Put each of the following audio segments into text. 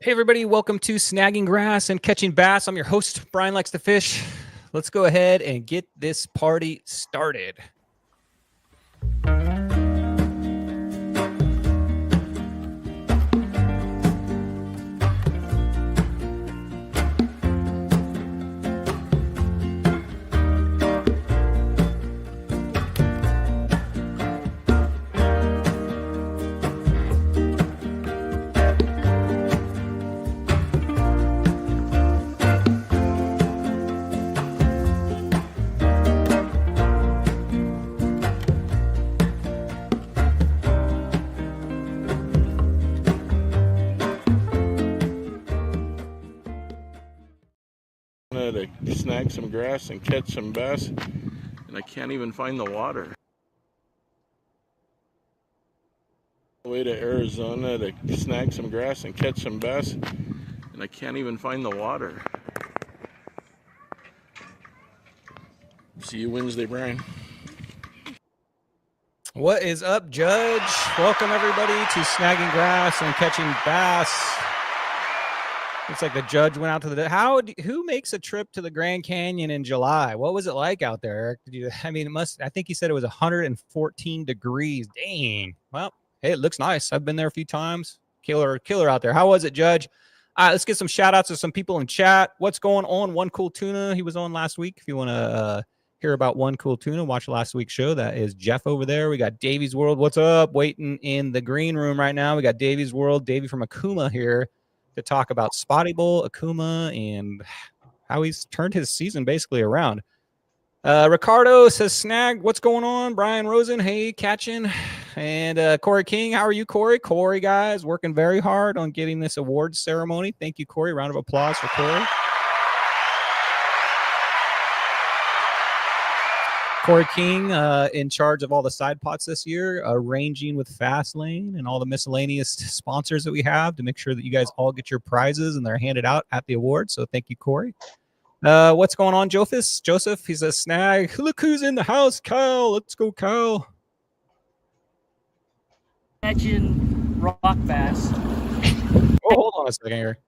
Hey everybody, welcome to Snagging Grass and Catching Bass. I'm your host, Brian Likes to Fish. Let's go ahead and get this party started. To snag some grass and catch some bass, and I can't even find the water. Way to Arizona to snag some grass and catch some bass, and I can't even find the water. See you Wednesday, Brian. What is up, Judge? Welcome everybody to Snagging Grass and Catching Bass. Looks like the judge went out to the. Who makes a trip to the Grand Canyon in July? What was it like out there, Eric? I think he said it was 114 degrees. Dang. Well, hey, it looks nice. I've been there a few times. Killer out there. How was it, Judge? All right, let's get some shout outs to some people in chat. What's going on? One Cool Tuna. He was on last week. If you want to hear about One Cool Tuna, watch last week's show. That is Jeff over there. We got Davey's World. What's up? Waiting in the green room right now. We got Davey's World. Davey from Okuma here to talk about Spotty Bowl, Okuma, and how he's turned his season basically around. Ricardo says, snag, what's going on? Brian Rosen, hey, catching. And Corey King, how are you, Corey? Corey, guys, working very hard on getting this awards ceremony. Thank you, Corey. Round of applause for Corey. Corey King in charge of all the side pots this year, arranging with Fastlane and all the miscellaneous sponsors that we have to make sure that you guys all get your prizes and they're handed out at the awards. So thank you, Corey. What's going on, Joseph? He's a snag. Look who's in the house, Kyle. Let's go, Kyle. Catching rock bass. Oh, hold on a second here.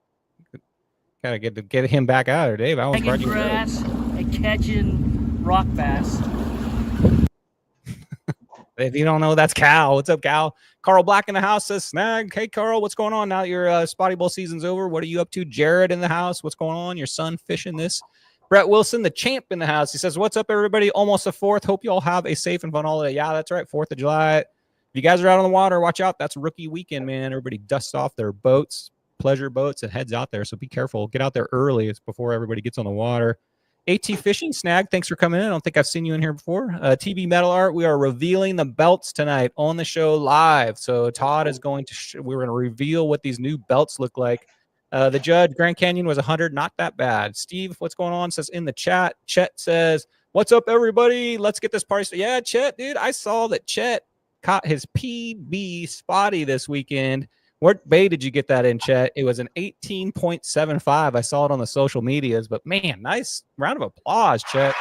Gotta get him back out of there, Dave. I was Snagging grass and catching rock bass. If you don't know, that's Cal. What's up, Cal? Carl Black in the house says, snag. Hey, Carl, what's going on now that your Spotty Bowl season's over? What are you up to? Jared in the house. What's going on? Your son fishing this. Brett Wilson, the champ in the house. He says, what's up, everybody? Almost a 4th. Hope you all have a safe and fun holiday. Yeah, that's right. 4th of July. If you guys are out on the water, watch out. That's rookie weekend, man. Everybody dusts off their boats, pleasure boats, and heads out there. So be careful. Get out there early. It's before everybody gets on the water. AT Fishing, snag, thanks for coming in. I don't think I've seen you in here before. TV Metal Art, we are revealing the belts tonight on the show live. So Todd is going to, we're going to reveal what these new belts look like. The judge, Grand Canyon was 100, not that bad. Steve, what's going on? Says in the chat. Chet says, what's up, everybody? Let's get this party. Yeah, Chet, dude, I saw that Chet caught his PB Spotty this weekend. What bay did you get that in, Chet? It was an 18.75. I saw it on the social medias, but man, nice round of applause, Chet.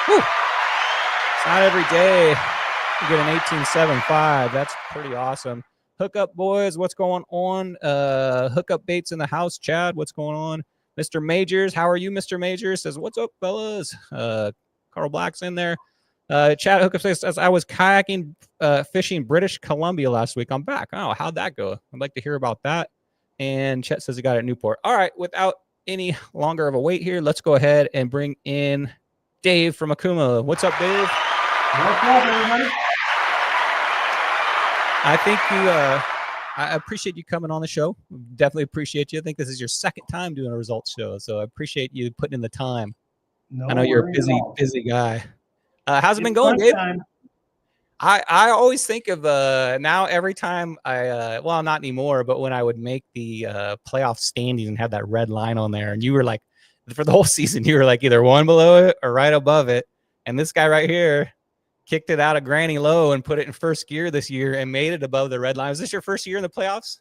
Whew. It's not every day you get an 18.75. That's pretty awesome. Hookup boys, what's going on? Hookup baits in the house, Chad. What's going on? Mr. Majors, how are you, Mr. Majors? Says, what's up, fellas? Carl Black's in there. Chad Hookup says, I was kayaking, fishing British Columbia last week. I'm back. Oh, how'd that go? I'd like to hear about that. And Chet says he got it at Newport. All right, without any longer of a wait here, let's go ahead and bring in Dave from Okuma. What's up, Dave? What's up, everybody? I think I appreciate you coming on the show. Definitely appreciate you. I think this is your second time doing a results show, so I appreciate you putting in the time. No, I know you're a busy guy. How's it been going, Dave? I always think of now every time I well, not anymore, but when I would make the playoff standings and have that red line on there, and you were like, for the whole season, you were like either one below it or right above it. And this guy right here kicked it out of granny low and put it in first gear this year and made it above the red line. Was this your first year in the playoffs?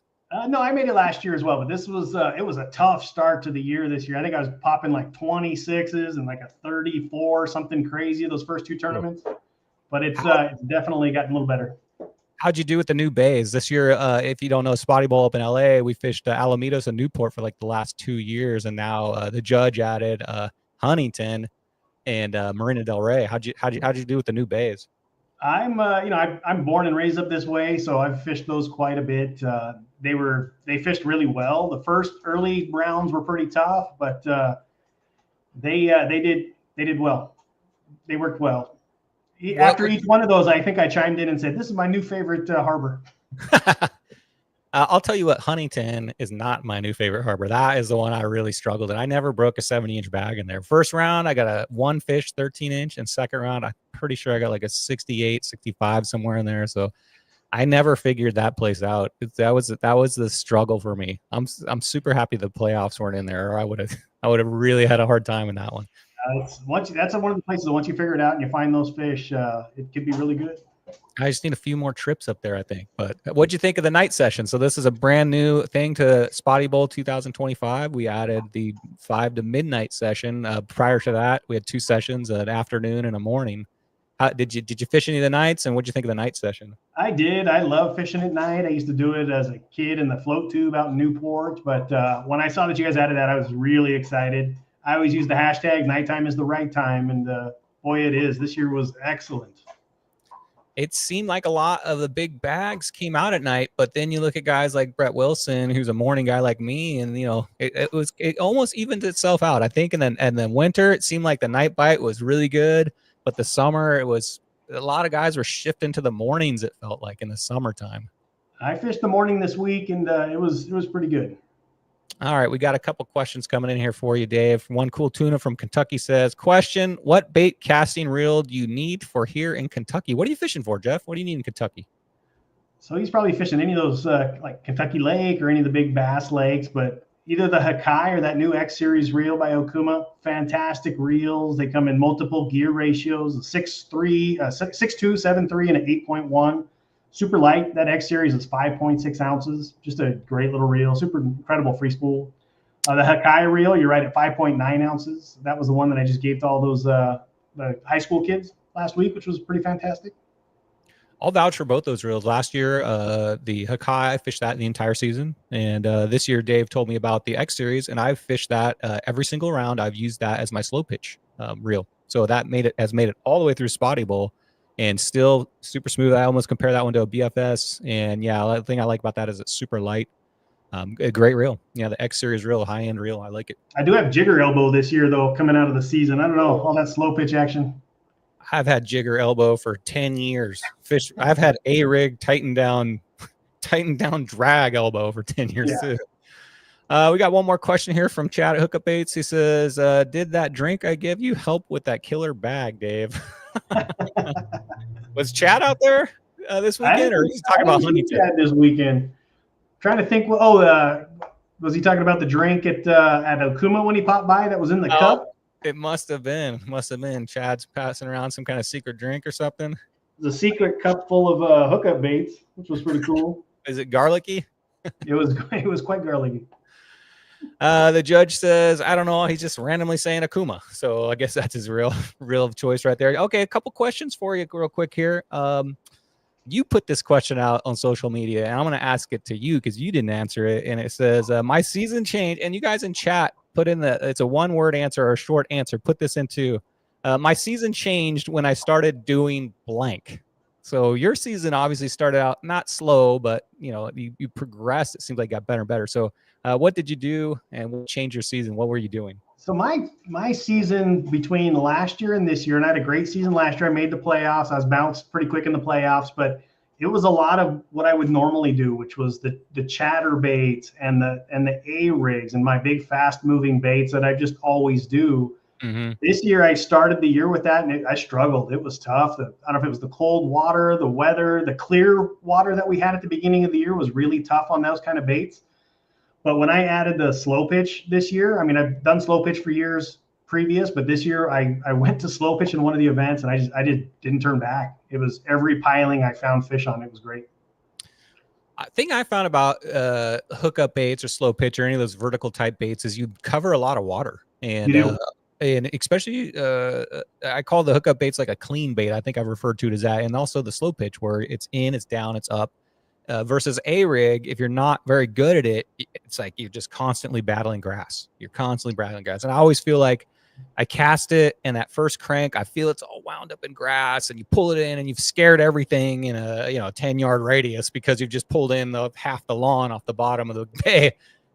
No, I made it last year as well, but this was it was a tough start to the year this year. I think I was popping like 26s and like a 34, something crazy those first two tournaments. But it's definitely gotten a little better. How'd you do with the new bays this year? If you don't know, Spotty Bowl up in LA, we fished Alamitos and Newport for like the last 2 years, and now the judge added Huntington and Marina Del Rey. How'd you do with the new bays? I'm I'm born and raised up this way, so I've fished those quite a bit. They fished really well. The first early rounds were pretty tough, but they did well. They worked well. After each one of those, I think I chimed in and said, "This is my new favorite harbor." I'll tell you what, Huntington is not my new favorite harbor. That is the one I really struggled in. I never broke a 70-inch bag in there. First round, I got a one fish 13-inch, and second round, I'm pretty sure I got like a 68, 65 somewhere in there. So I never figured that place out. That was the struggle for me. I'm super happy the playoffs weren't in there, or I would have really had a hard time in that one. That's one of the places that once you figure it out and you find those fish, it could be really good. I just need a few more trips up there, I think. But what'd you think of the night session? So this is a brand new thing to Spotty Bowl 2025. We added the 5 to midnight session. Prior to that, we had 2 sessions, an afternoon and a morning. Did you fish any of the nights, and what'd you think of the night session? I did. I love fishing at night. I used to do it as a kid in the float tube out in Newport. But when I saw that you guys added that, I was really excited. I always use the hashtag nighttime is the right time. And boy, it is. This year was excellent. It seemed like a lot of the big bags came out at night, but then you look at guys like Brett Wilson, who's a morning guy like me, and it almost evened itself out, I think. And then winter, it seemed like the night bite was really good, but the summer, it was a lot of guys were shifting to the mornings. It felt like in the summertime. I fished the morning this week, and it was pretty good. All right, we got a couple questions coming in here for you, Dave. One Cool Tuna from Kentucky says, question, what bait casting reel do you need for here in Kentucky? What are you fishing for, Jeff? What do you need in Kentucky? So he's probably fishing any of those like Kentucky Lake or any of the big bass lakes, but either the Hakai or that new X Series reel by Okuma, fantastic reels. They come in multiple gear ratios, 6'3", 6'2", 7'3", and an 8.1. Super light. That X Series is 5.6 ounces. Just a great little reel. Super incredible free spool. The Hakai reel, you're right, at 5.9 ounces. That was the one that I just gave to all those the high school kids last week, which was pretty fantastic. I'll vouch for both those reels. Last year, the Hakai, I fished that the entire season. And this year, Dave told me about the X Series, and I've fished that every single round. I've used that as my slow pitch reel. So that has made it all the way through Spotty Bowl. And still super smooth. I almost compare that one to a BFS. And yeah, the thing I like about that is it's super light. A great reel. Yeah, the X Series reel, high-end reel. I like it. I do have jigger elbow this year, though, coming out of the season. I don't know, all that slow pitch action. I've had jigger elbow for 10 years. I've had A-rig tighten down drag elbow for 10 years too. We got one more question here from Chad at Hookup Baits. He says, did that drink I give you help with that killer bag, Dave? Was Chad out there this weekend, or he's talking about Huntington? Chad this weekend. Trying to think. Was he talking about the drink at Okuma when he popped by that was in the cup? It must have been. Chad's passing around some kind of secret drink or something. It was a secret cup full of hookup baits, which was pretty cool. Is it garlicky? It was quite garlicky. The judge says, I don't know. He's just randomly saying Okuma. So I guess that's his real choice right there. Okay, a couple questions for you real quick here. You put this question out on social media, and I'm going to ask it to you because you didn't answer it. And it says, my season changed. And you guys in chat, put in it's a one-word answer or a short answer. Put this into, my season changed when I started doing blank. So your season obviously started out not slow, but you progressed. It seems like it got better and better. So what did you do, and what changed your season? What were you doing? So my season between last year and this year, and I had a great season last year. I made the playoffs. I was bounced pretty quick in the playoffs, but it was a lot of what I would normally do, which was the chatter baits and the A-rigs and my big fast moving baits that I just always do. Mm-hmm. This year, I started the year with that, and I struggled. It was tough. I don't know if it was the cold water, the weather, the clear water that we had at the beginning of the year was really tough on those kind of baits. But when I added the slow pitch this year, I mean, I've done slow pitch for years previous, but this year I went to slow pitch in one of the events, and I didn't turn back. It was every piling I found fish on. It was great. I think I found about hookup baits or slow pitch or any of those vertical type baits is you cover a lot of water. And and especially I call the hookup baits like a clean bait. I think I've referred to it as that, and also the slow pitch where it's in, it's down, it's up. Versus a rig, if you're not very good at it, it's like you're just constantly battling grass. You're constantly battling grass, and I always feel like I cast it, and that first crank, I feel it's all wound up in grass, and you pull it in, and you've scared everything in a 10-yard radius because you've just pulled in the half the lawn off the bottom of the bay.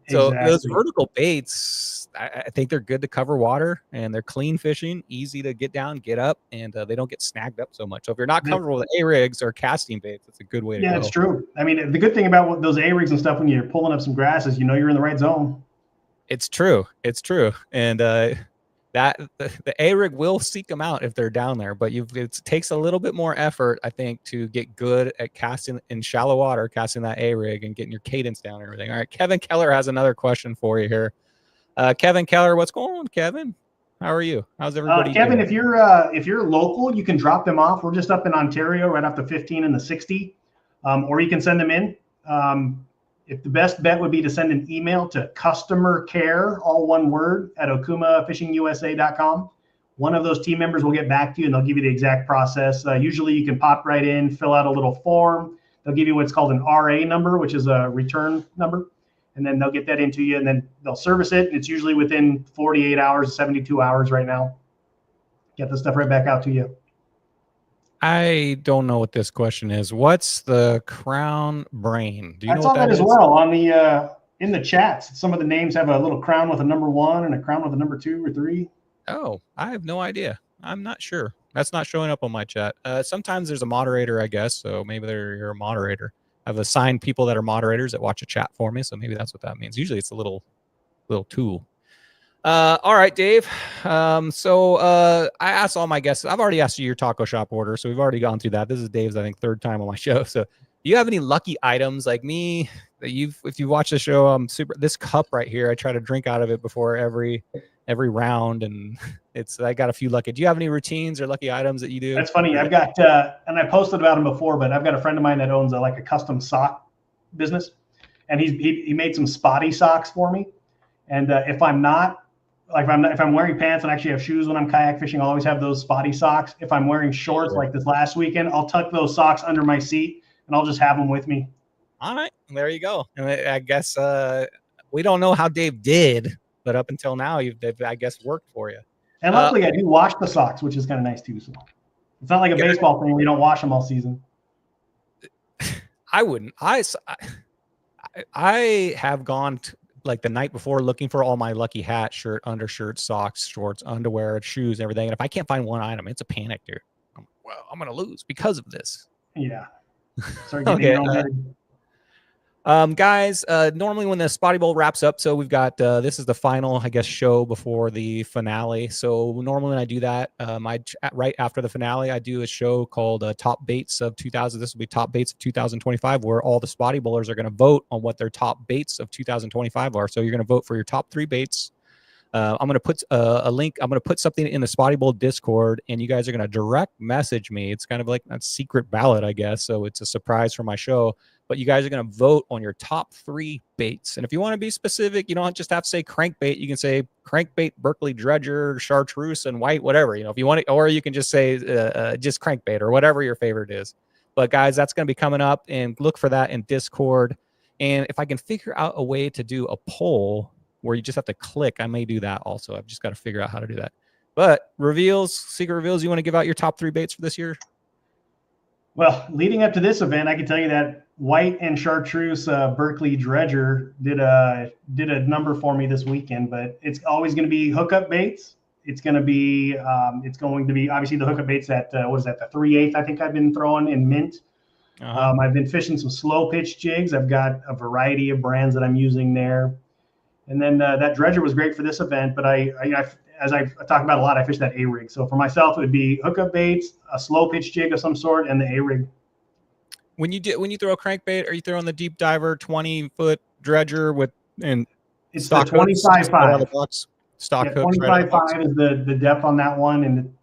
So those vertical baits, I think they're good to cover water, and they're clean fishing, easy to get down, get up, and they don't get snagged up so much. So if you're not comfortable with A-rigs or casting baits, it's a good way to go. Yeah, it's true. I mean, the good thing about those A-rigs and stuff when you're pulling up some grass is you're in the right zone. It's true. It's true. And that the A-rig will seek them out if they're down there, but it takes a little bit more effort, I think, to get good at casting in shallow water, casting that A-rig and getting your cadence down and everything. All right, Kevin Keller has another question for you here. Kevin Keller, what's going on, Kevin? How are you? How's everybody Kevin, doing? if you're local, you can drop them off. We're just up in Ontario, right off the 15 and the 60, or you can send them in. If the best bet would be to send an email to customer care, all one word, at okumafishingusa.com. One of those team members will get back to you, and they'll give you the exact process. Usually you can pop right in, fill out a little form. They'll give you what's called an RA number, which is a return number. And then they'll get that into you, and then they'll service it. It's usually within 48 hours, 72 hours right now. Get the stuff right back out to you. I don't know what this question is. What's the crown brain? Do you know what that is? I saw that as well on the in the chats. Some of the names have a little crown with a number 1 and a crown with a number 2 or 3. Oh, I have no idea. I'm not sure. That's not showing up on my chat. Sometimes there's a moderator, I guess, so maybe you're a moderator. I've assigned people that are moderators that watch a chat for me, so maybe that's what that means. Usually it's a little tool. All right, Dave. I asked all my guests. I've already asked you your taco shop order, so we've already gone through that. This is Dave's, I think, 3rd time on my show. So, do you have any lucky items like me that if you watch the show, this cup right here, I try to drink out of it before every round, and I got a few lucky. Do you have any routines or lucky items that you do? That's funny. I've got and I posted about them before, but I've got a friend of mine that owns a custom sock business, and he made some Spotty socks for me. And if I'm wearing pants and actually have shoes when I'm kayak fishing, I'll always have those Spotty socks. If I'm wearing shorts like this last weekend, I'll tuck those socks under my seat and I'll just have them with me. All right, there you go. And I guess we don't know how Dave did, but up until now, they've I guess worked for you. And luckily, I do wash the socks, which is kind of nice too. So it's not like a baseball thing where you don't wash them all season. I wouldn't. I have gone like the night before looking for all my lucky hat, shirt, undershirt, socks, shorts, underwear, shoes, and everything. And if I can't find one item, it's a panic, dude. I'm going to lose because of this. Yeah. Okay. Guys, normally when the Spotty Bowl wraps up, so we've got this is the final, I guess, show before the finale. So normally when I do that, right after the finale, I do a show called Top Baits of 2000. This will be Top Baits of 2025, where all the Spotty Bowlers are going to vote on what their top baits of 2025 are. So you're going to vote for your top 3 baits. I'm going to put a link. I'm going to put something in the Spotty Bowl Discord, and you guys are going to direct message me. It's kind of like a secret ballot, I guess. So it's a surprise for my show. But you guys are going to vote on your top 3 baits. And if you want to be specific, you don't just have to say crankbait. You can say crankbait, Berkeley dredger, chartreuse, and white, whatever. If you want it, or you can just say just crankbait or whatever your favorite is. But guys, that's going to be coming up, and look for that in Discord. And if I can figure out a way to do a poll where you just have to click, I may do that also. I've just got to figure out how to do that. But secret reveals, you want to give out your top 3 baits for this year? Well, leading up to this event, I can tell you that white and chartreuse Berkeley dredger did a number for me this weekend. But it's always going to be hookup baits. It's going to be obviously the hookup baits at the 3/8 I think I've been throwing in mint. I've been fishing some slow pitch jigs. I've got a variety of brands that I'm using there. And then that dredger was great for this event, but as I talk about a lot, I fish that A-rig. So for myself, it would be hookup baits, a slow pitch jig of some sort, and the A-rig. When you throw a crankbait, are you throwing the deep diver 20-foot dredger it's the 25.5 stock hooks? 25.5 is the depth on that one, and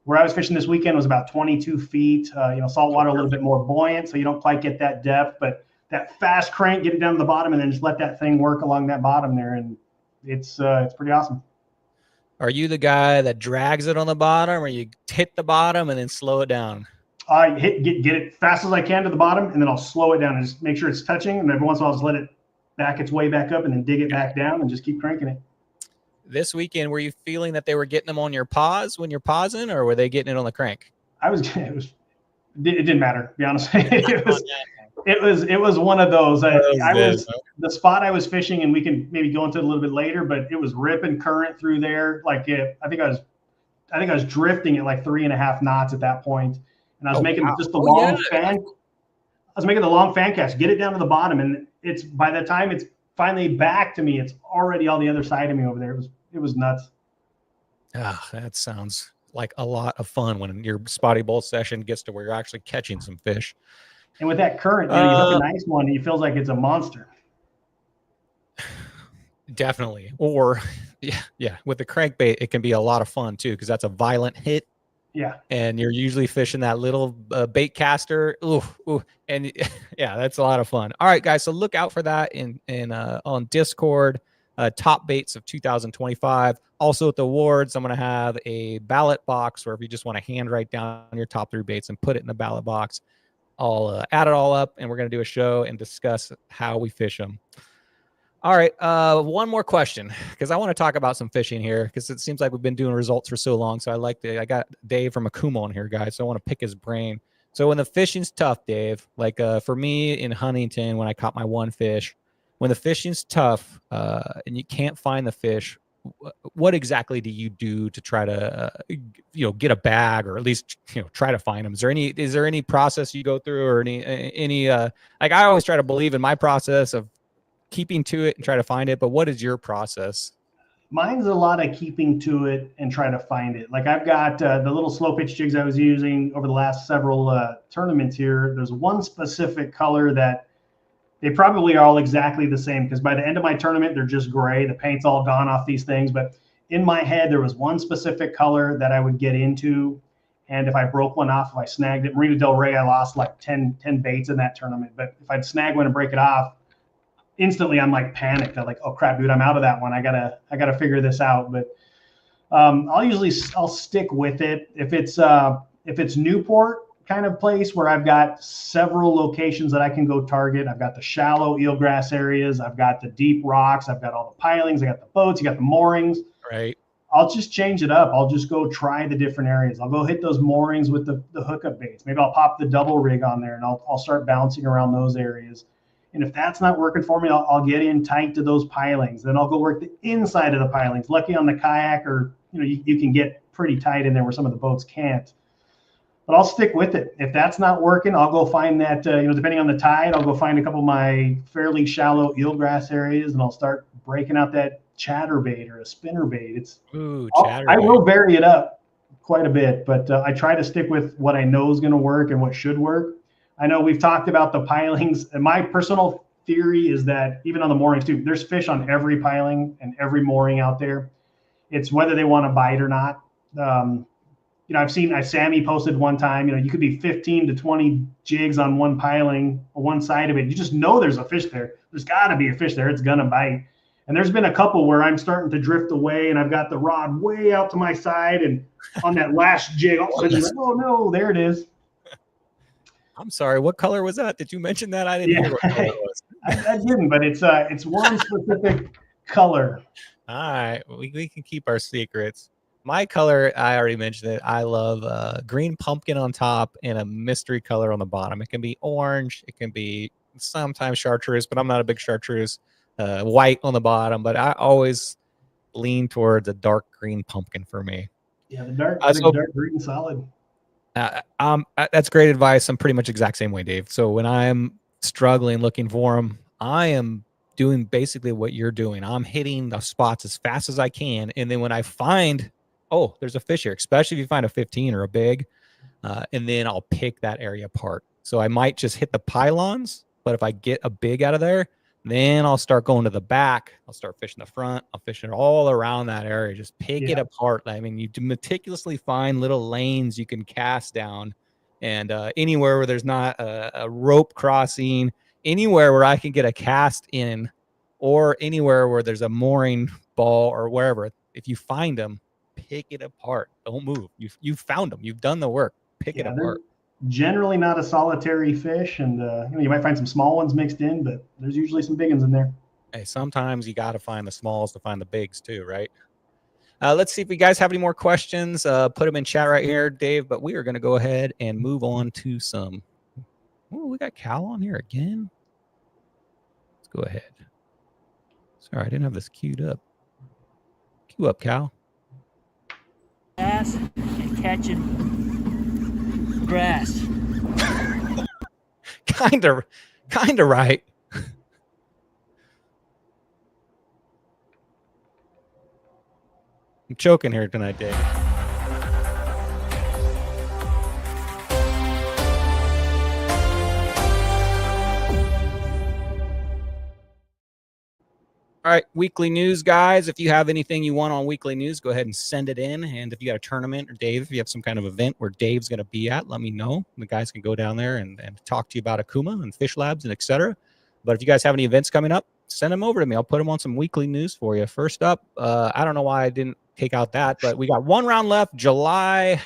where I was fishing this weekend was about 22 feet. Saltwater a little bit more buoyant, so you don't quite get that depth, but that fast crank, get it down to the bottom, and then just let that thing work along that bottom there, and it's pretty awesome. Are you the guy that drags it on the bottom, or you hit the bottom and then slow it down? I get it fast as I can to the bottom, and then I'll slow it down and just make sure it's touching. And every once in a while, I'll just let it back its way back up and then dig it back down and just keep cranking it. This weekend, were you feeling that they were getting them on your paws when you're pausing, or were they getting it on the crank? It didn't matter, to be honest. It was one of those. The spot I was fishing, and we can maybe go into it a little bit later, but it was ripping current through there. I think I was drifting at like 3.5 knots at that point, and I was making just the long fan. I was making the long fan cast, get it down to the bottom, and it's by the time it's finally back to me, it's already on the other side of me over there. It was nuts. Ah, that sounds like a lot of fun when your Spotty Bowl session gets to where you're actually catching some fish. And with that current, you hook a nice one, and it feels like it's a monster. Definitely. Or, yeah, with the crankbait, it can be a lot of fun too, because that's a violent hit. Yeah. And you're usually fishing that little bait caster. Ooh, and yeah, that's a lot of fun. All right, guys. So look out for that on Discord. Top baits of 2025. Also at the awards, I'm going to have a ballot box where if you just want to hand write down your top 3 baits and put it in the ballot box, I'll add it all up, and we're going to do a show and discuss how we fish them. All right. One more question, because I want to talk about some fishing here, because it seems like we've been doing results for so long. So I got Dave from Okuma on here, guys. So I want to pick his brain. So when the fishing's tough, Dave, like for me in Huntington, when I caught my one fish, when the fishing's tough and you can't find the fish, what exactly do you do to try to, get a bag, or at least, try to find them? Is there any process you go through, or any like I always try to believe in my process of keeping to it and try to find it, but what is your process? Mine's a lot of keeping to it and try to find it. Like I've got the little slow pitch jigs I was using over the last several tournaments here. There's one specific color that they probably are all exactly the same, because by the end of my tournament, they're just gray. The paint's all gone off these things. But in my head, there was one specific color that I would get into. And if I broke one off, if I snagged it, Marina Del Rey, I lost like 10 baits in that tournament. But if I'd snag one and break it off, instantly I'm like panicked. I'm like, oh crap, dude, I'm out of that one. I gotta figure this out. But I'll stick with it. If it's Newport kind of place where I've got several locations that I can go target. I've got the shallow eelgrass areas. I've got the deep rocks. I've got all the pilings. I got the boats. You got the moorings. Right. I'll just change it up. I'll just go try the different areas. I'll go hit those moorings with the hookup baits. Maybe I'll pop the double rig on there, and I'll start bouncing around those areas. And if that's not working for me, I'll get in tight to those pilings. Then I'll go work the inside of the pilings. Lucky on the kayak, or you can get pretty tight in there where some of the boats can't. But I'll stick with it. If that's not working, I'll go find that, depending on the tide, I'll go find a couple of my fairly shallow eelgrass areas, and I'll start breaking out that chatterbait or a spinnerbait. I will vary it up quite a bit, but I try to stick with what I know is going to work and what should work. I know we've talked about the pilings, and my personal theory is that even on the moorings too, there's fish on every piling and every mooring out there. It's whether they want to bite or not. I've seen Sammy posted one time, you could be 15 to 20 jigs on one piling or one side of it. You just know there's a fish there. There's got to be a fish there. It's going to bite. And there's been a couple where I'm starting to drift away, and I've got the rod way out to my side, and on that last jig, all of a sudden, oh no, there it is. I'm sorry. What color was that? Did you mention that? I didn't hear what color it was. I didn't, but it's one specific color. All right. We can keep our secrets. My color, I already mentioned it. I love green pumpkin on top and a mystery color on the bottom. It can be orange. It can be sometimes chartreuse, but I'm not a big chartreuse. White on the bottom, but I always lean towards a dark green pumpkin for me. Yeah, the dark green solid. That's great advice. I'm pretty much exact same way, Dave. So when I'm struggling looking for them, I am doing basically what you're doing. I'm hitting the spots as fast as I can, and then when I find, oh, there's a fish here, especially if you find a 15 or a big, and then I'll pick that area apart. So I might just hit the pylons, but if I get a big out of there, then I'll start going to the back. I'll start fishing the front. I'll fish it all around that area. Just pick it apart. I mean, you meticulously find little lanes you can cast down, and anywhere where there's not a rope crossing, anywhere where I can get a cast in, or anywhere where there's a mooring ball or wherever. If you find them, pick it apart. Don't move. You've found them. You've done the work. Pick it apart. Generally not a solitary fish, and you might find some small ones mixed in, but there's usually some big ones in there. Hey, sometimes you got to find the smalls to find the bigs too, right? Let's see if you guys have any more questions. Put them in chat right here, Dave. But we are going to go ahead and move on to some. Oh, we got Cal on here again. Let's go ahead. Sorry, I didn't have this queued up. Cue up, Cal. Bass and catching grass. Kinda right. I'm choking here tonight, Dave. All right, weekly news, guys. If you have anything you want on weekly news, go ahead and send it in. And if you got a tournament, or Dave, if you have some kind of event where Dave's going to be at, let me know. The guys can go down there and talk to you about Okuma and Fish Labs and etc. But if you guys have any events coming up, send them over to me. I'll put them on some weekly news for you. First up, I don't know why I didn't take out that, but we got one round left, July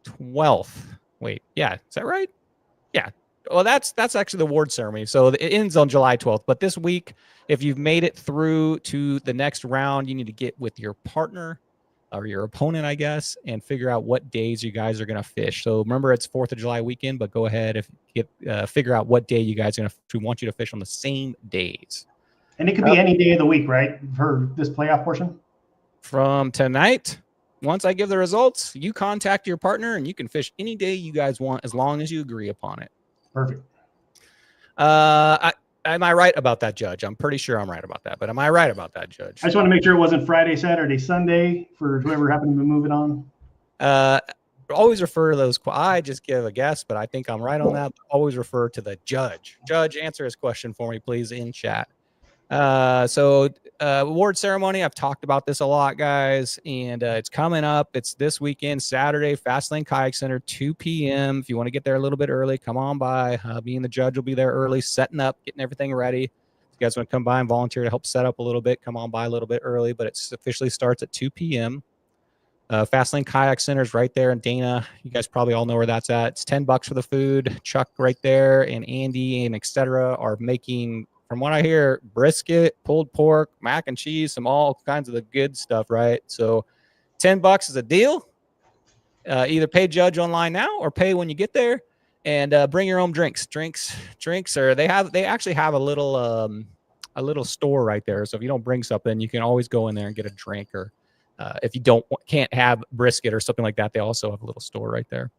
12th. Wait, yeah, is that right? Yeah. Well, that's actually the award ceremony. So it ends on July 12th. But this week, if you've made it through to the next round, you need to get with your partner or your opponent, I guess, and figure out what days you guys are going to fish. So remember, it's 4th of July weekend, but go ahead and figure out what day you guys are going to. We want you to fish on the same days. And it could be any day of the week, right, for this playoff portion? From tonight, once I give the results, you contact your partner, and you can fish any day you guys want as long as you agree upon it. Perfect. Am I right about that, Judge? I'm pretty sure I'm right about that, but am I right about that, Judge? I just want to make sure it wasn't Friday, Saturday, Sunday for whoever happened to move it on. Always refer to those. I just give a guess, but I think I'm right on that. Always refer to the judge. Judge, answer his question for me, please, in chat. Award ceremony. I've talked about this a lot, guys, and it's coming up. It's this weekend, Saturday, Fastlane Kayak Center, 2 p.m. If you want to get there a little bit early, come on by. Me and the judge will be there early, setting up, getting everything ready. If you guys want to come by and volunteer to help set up a little bit, come on by a little bit early, but it officially starts at 2 p.m. Fastlane Kayak Center is right there in Dana. You guys probably all know where that's at. It's $10 for the food. Chuck right there and Andy and etc. are making, from what I hear, brisket, pulled pork, mac and cheese, some all kinds of the good stuff, right? So $10 is a deal. Either pay Judge online now or pay when you get there, and bring your own drinks. Drinks are they actually have a little store right there. So if you don't bring something, you can always go in there and get a drink, or if you can't have brisket or something like that, they also have a little store right there.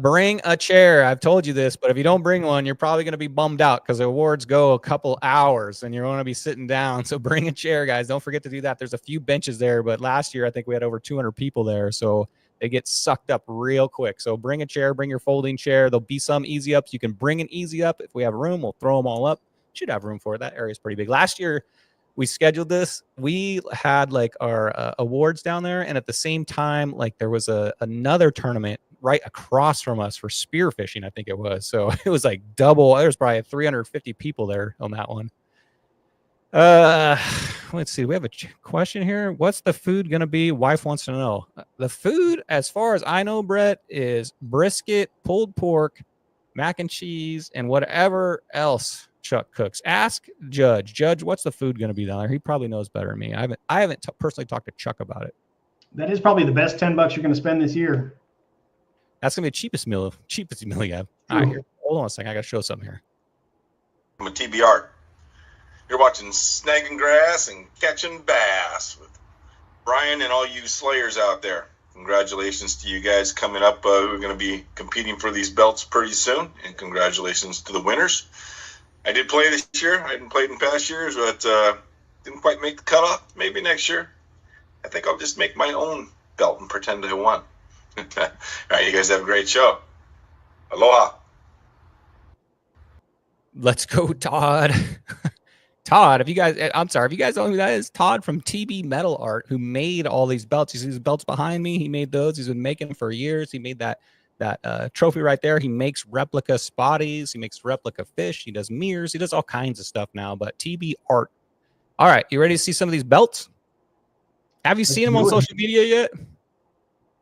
Bring a chair. I've told you this, but if you don't bring one, you're probably going to be bummed out because the awards go a couple hours and you're going to be sitting down. So bring a chair, guys. Don't forget to do that. There's a few benches there, but last year I think we had over 200 people there. So they get sucked up real quick. So bring a chair, bring your folding chair. There'll be some easy ups. You can bring an easy up. If we have room, we'll throw them all up. Should have room for it. That area is pretty big. Last year we scheduled this. We had like our awards down there. And at the same time, like there was another tournament right across from us for spearfishing, I think it was. So it was like double. There's probably 350 people there on that one. Let's see. We have a question here. What's the food going to be? Wife wants to know. The food, as far as I know, Brett, is brisket, pulled pork, mac and cheese, and whatever else Chuck cooks. Ask Judge. Judge, what's the food going to be down there? He probably knows better than me. I haven't personally talked to Chuck about it. That is probably the best $10 you're going to spend this year. That's gonna be the cheapest meal you have. All right, here. Hold on a second. I gotta show something here. I'm a TBR. You're watching Snagging Grass and Catching Bass with Brian and all you slayers out there. Congratulations to you guys coming up. We're going to be competing for these belts pretty soon, and congratulations to the winners. I did play this year. I hadn't played in past years, but didn't quite make the cutoff. Maybe next year. I think I'll just make my own belt and pretend I won. All right, you guys have a great show. Aloha. Let's go, Todd. Todd, if you guys don't know who that is, Todd from TB Metal Art, who made all these belts. You see these belts behind me? He made those. He's been making them for years. He made that trophy right there. He makes replica spotties. He makes replica fish. He does mirrors. He does all kinds of stuff now. But TB Art. All right, you ready to see some of these belts? Have you seen them on social media yet?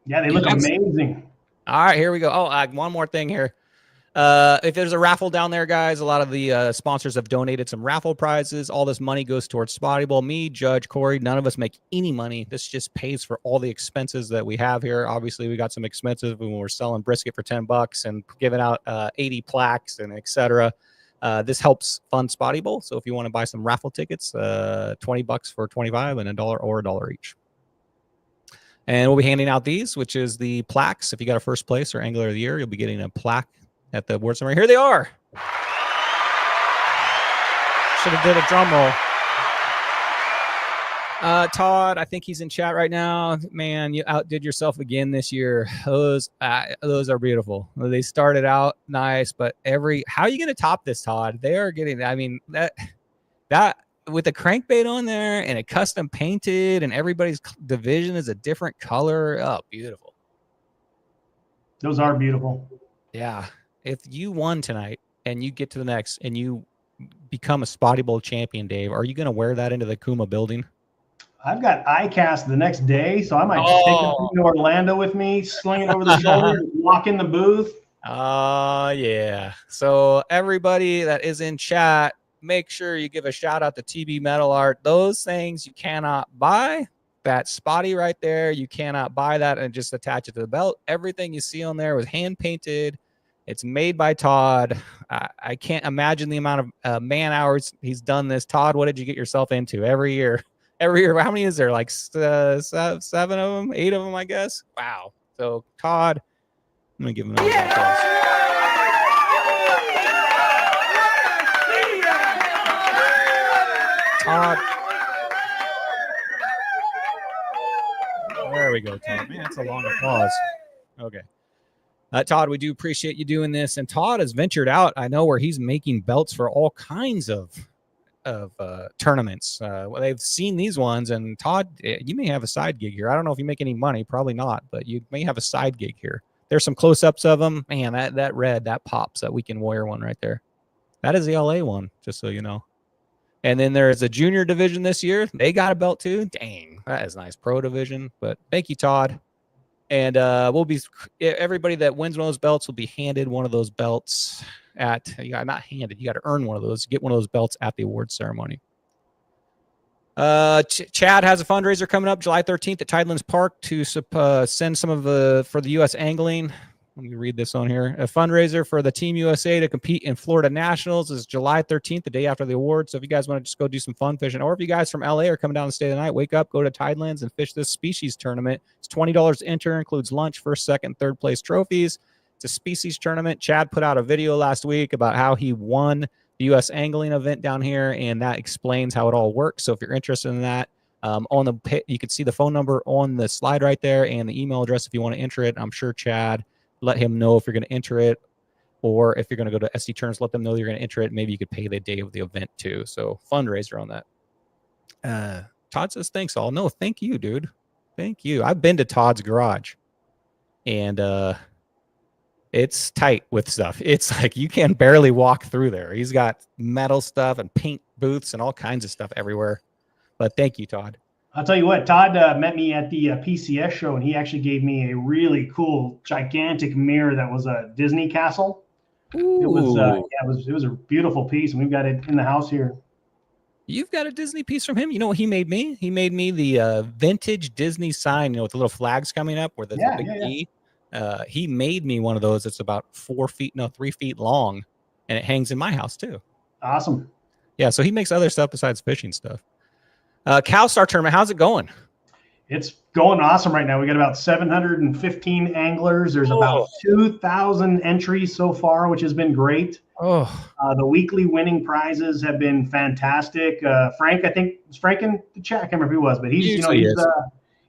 Yeah, they look amazing. All right, here we go. Oh, one more thing here. If there's a raffle down there, guys, a lot of the sponsors have donated some raffle prizes. All this money goes towards Spotty Bowl. Me, Judge, Corey, none of us make any money. This just pays for all the expenses that we have here. Obviously, we got some expenses when we're selling brisket for $10 and giving out 80 plaques and etc. This helps fund Spotty Bowl. So if you want to buy some raffle tickets, $20 for 25 and $1 or $1 each. And we'll be handing out these, which is the plaques. If you got a first place or angler of the year, you'll be getting a plaque at the award ceremony. Here they are. Should have did a drum roll. Todd, I think he's in chat right now. Man, you outdid yourself again this year. Those are beautiful. They started out nice, but how are you going to top this, Todd? They are getting, I mean, that with the crankbait on there and a custom painted and everybody's division is a different color. Oh, beautiful. Those are beautiful. Yeah. If you won tonight and you get to the next and you become a Spotty Bowl champion, Dave, are you going to wear that into the Okuma building? I've got ICAST the next day, so I might just take it to Orlando with me, sling it over the shoulder, walk in the booth. Yeah. So everybody that is in chat, make sure you give a shout out to TB Metal Art. Those things you cannot buy. That Spotty right there, you cannot buy that and just attach it to the belt. Everything you see on there was hand painted. It's made by Todd. I can't imagine the amount of man hours he's done this. Todd, what did you get yourself into every year? Every year, how many is there? Like 7 of them, 8 of them, I guess. Wow. So Todd, I'm gonna give him another applause. Todd. There we go, Todd. Man, that's a long applause. Okay. Todd, we do appreciate you doing this. And Todd has ventured out, I know, where he's making belts for all kinds of tournaments. They've seen these ones. And Todd, you may have a side gig here. I don't know if you make any money. Probably not. But you may have a side gig here. There's some close-ups of them. Man, that red, that pops, that Weekend Warrior one right there. That is the LA one, just so you know. And then there's a junior division this year. They got a belt too. Dang, that is nice. Pro division. But thank you, Todd. And everybody that wins one of those belts will be handed one of those belts not handed. You got to earn one of those. Get one of those belts at the award ceremony. Chad has a fundraiser coming up July 13th at Tidelands Park to send some of for the U.S. angling. Let me read this on here. A fundraiser for the Team USA to compete in Florida Nationals is July 13th, the day after the award. So if you guys want to just go do some fun fishing, or if you guys from LA are coming down to stay the night, wake up, go to Tidelands and fish this species tournament. It's $20 to enter, includes lunch, first, second, third place trophies. It's a species tournament. Chad put out a video last week about how he won the U.S. angling event down here, and that explains how it all works. So if you're interested in that, you can see the phone number on the slide right there and the email address if you want to enter it. I'm sure Chad let him know if you're going to enter it, or if you're going to go to SD Turns, let them know you're going to enter it. Maybe you could pay the day of the event too. So fundraiser on that. Todd says, thanks all. No, thank you, dude. Thank you. I've been to Todd's garage, and it's tight with stuff. It's like you can barely walk through there. He's got metal stuff and paint booths and all kinds of stuff everywhere. But thank you, Todd. I'll tell you what, Todd met me at the PCS show, and he actually gave me a really cool, gigantic mirror that was a Disney castle. Ooh. It was a beautiful piece, and we've got it in the house here. You've got a Disney piece from him. You know what he made me? He made me the vintage Disney sign, with the little flags coming up where there's a big E. He made me one of those. It's about 3 feet long, and it hangs in my house too. Awesome. Yeah, so he makes other stuff besides fishing stuff. CalStar tournament, how's it going? It's going awesome right now. We got about 715 anglers. There's about 2,000 entries so far, which has been great. The weekly winning prizes have been fantastic. Frank, I think it's Frank in the chat. I can't remember who he was, but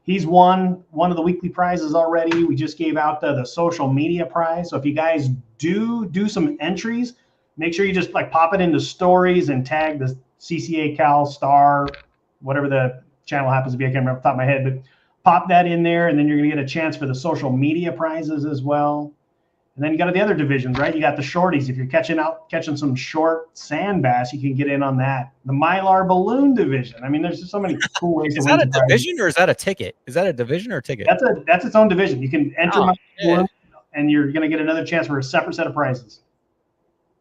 he's won one of the weekly prizes already. We just gave out the social media prize. So if you guys do some entries, make sure you just pop it into stories and tag the CCA Cal Star, whatever the channel happens to be. I can't remember off the top of my head, but pop that in there, and then you're going to get a chance for the social media prizes as well. And then you got the other divisions, right? You got the shorties. If you're catching some short sand bass, you can get in on that. The Mylar balloon division. I mean, there's just so many cool ways to win. Is that a division or is that a ticket? Is that a division or a ticket? That's its own division. You can enter my yeah. and you're going to get another chance for a separate set of prizes.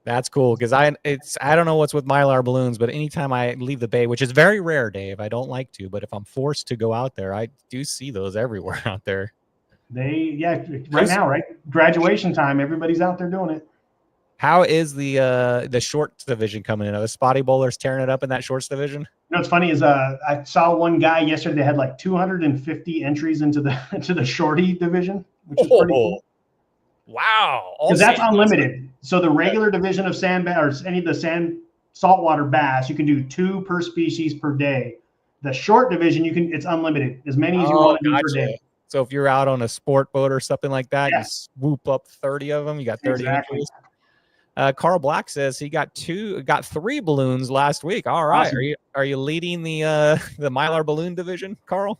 That's cool because I don't know what's with Mylar balloons, but anytime I leave the bay, which is very rare, Dave, I don't like to, but if I'm forced to go out there, I do see those everywhere out there. Right now, right? Graduation time, everybody's out there doing it. How is the shorts division coming in? Are the Spotty Bowlers tearing it up in that shorts division? You know, what's funny is I saw one guy yesterday that had like 250 entries into the shorty division, which is pretty cool. Wow. Because that's unlimited. So the regular division of sand bass or any of the saltwater bass, you can do 2 per species per day. The short division, it's unlimited, as many as you want to do per day. So if you're out on a sport boat or something like that, you swoop up 30 of them. You got 30 entries. Carl Black says he got 3 balloons last week. All right. Awesome. Are you leading the Mylar balloon division, Carl?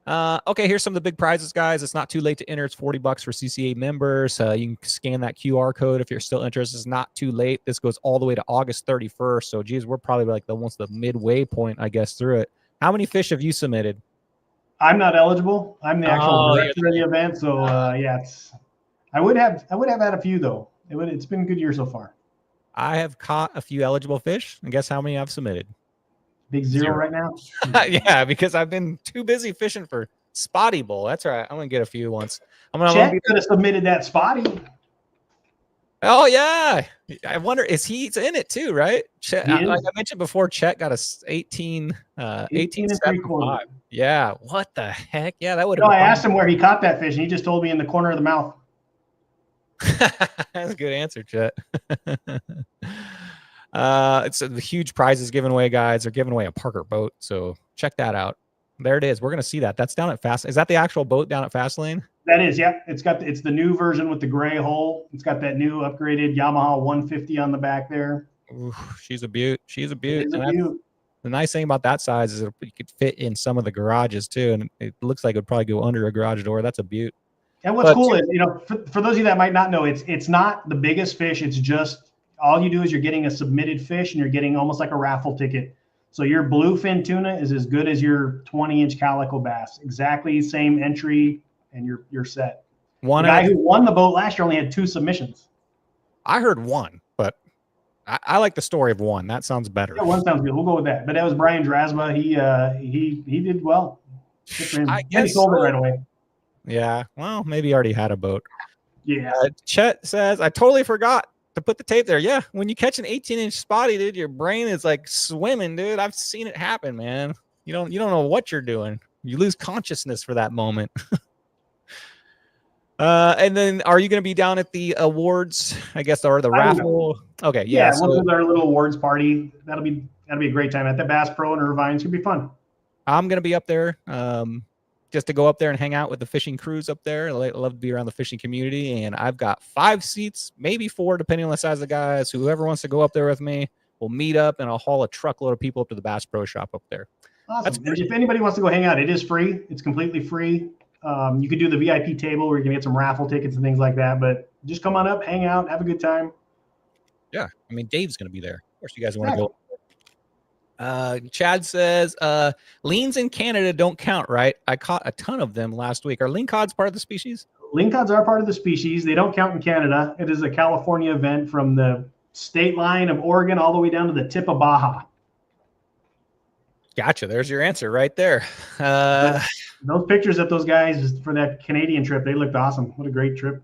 Okay, here's some of the big prizes, guys. It's not too late to enter. It's $40 for CCA members. You can scan that QR code if you're still interested. It's not too late. This goes all the way to August 31st. So, geez, we're probably like almost the midway point, I guess, through it. How many fish have you submitted? I'm not eligible. I'm the actual director of the event. So, I would have had a few though. It's been a good year so far. I have caught a few eligible fish. And guess how many I've submitted? Big zero right now. Yeah, because I've been too busy fishing for Spotty Bowl. That's right. I'm gonna get a few once. Chet could have submitted that Spotty. Oh yeah. I wonder he's in it too, right? Chet, like I mentioned before, Chet got a 18 3/4. Yeah. What the heck? Yeah, that would have. I asked him where he caught that fish, and he just told me in the corner of the mouth. That's a good answer, Chet. It's the huge prizes given away, guys. They're giving away a Parker boat, so check that out. There it is. We're gonna see that. That's down at Fast. Is that the actual boat down at Fastlane? That is, yeah. It's the new version with the gray hull. It's got that new upgraded Yamaha 150 on the back there. Ooh, she's a beaut. The nice thing about that size is it could fit in some of the garages too, and it looks like it would probably go under a garage door. That's a beaut. And what's cool is, for those of you that might not know, it's not the biggest fish. It's just all you do is you're getting a submitted fish, and you're getting almost like a raffle ticket. So your bluefin tuna is as good as your 20-inch calico bass. Exactly same entry, and you're set. The guy who won the boat last year only had 2 submissions. I heard 1, but I like the story of 1. That sounds better. Yeah, 1 sounds good. We'll go with that. But that was Brian Drasma. He did well. I guess he sold it right away. Yeah. Well, maybe he already had a boat. Yeah. Chet says, I totally forgot to put the tape there. Yeah. When you catch an 18-inch spotty, dude, your brain is like swimming, dude. I've seen it happen, man. You don't know what you're doing. You lose consciousness for that moment. And then are you going to be down at the awards, I guess, or the raffle? Okay. Yeah. We'll do our little awards party. That'll be a great time at the Bass Pro and Irvine. It's going to be fun. I'm going to be up there. Just to go up there and hang out with the fishing crews up there. I love to be around the fishing community. And I've got 5 seats, maybe 4, depending on the size of the guys. Whoever wants to go up there with me, we'll meet up and I'll haul a truckload of people up to the Bass Pro Shop up there. Awesome. If anybody wants to go hang out, it is free. It's completely free. You could do the VIP table where you can get some raffle tickets and things like that. But just come on up, hang out, have a good time. Yeah. I mean, Dave's going to be there. Of course, you guys want to go. Chad says, leans in Canada don't count, right? I caught a ton of them last week. Are lingcods part of the species? Lingcods are part of the species. They don't count in Canada. It is a California event from the state line of Oregon all the way down to the tip of Baja. Gotcha. There's your answer right there. Those pictures of those guys for that Canadian trip, they looked awesome. What a great trip.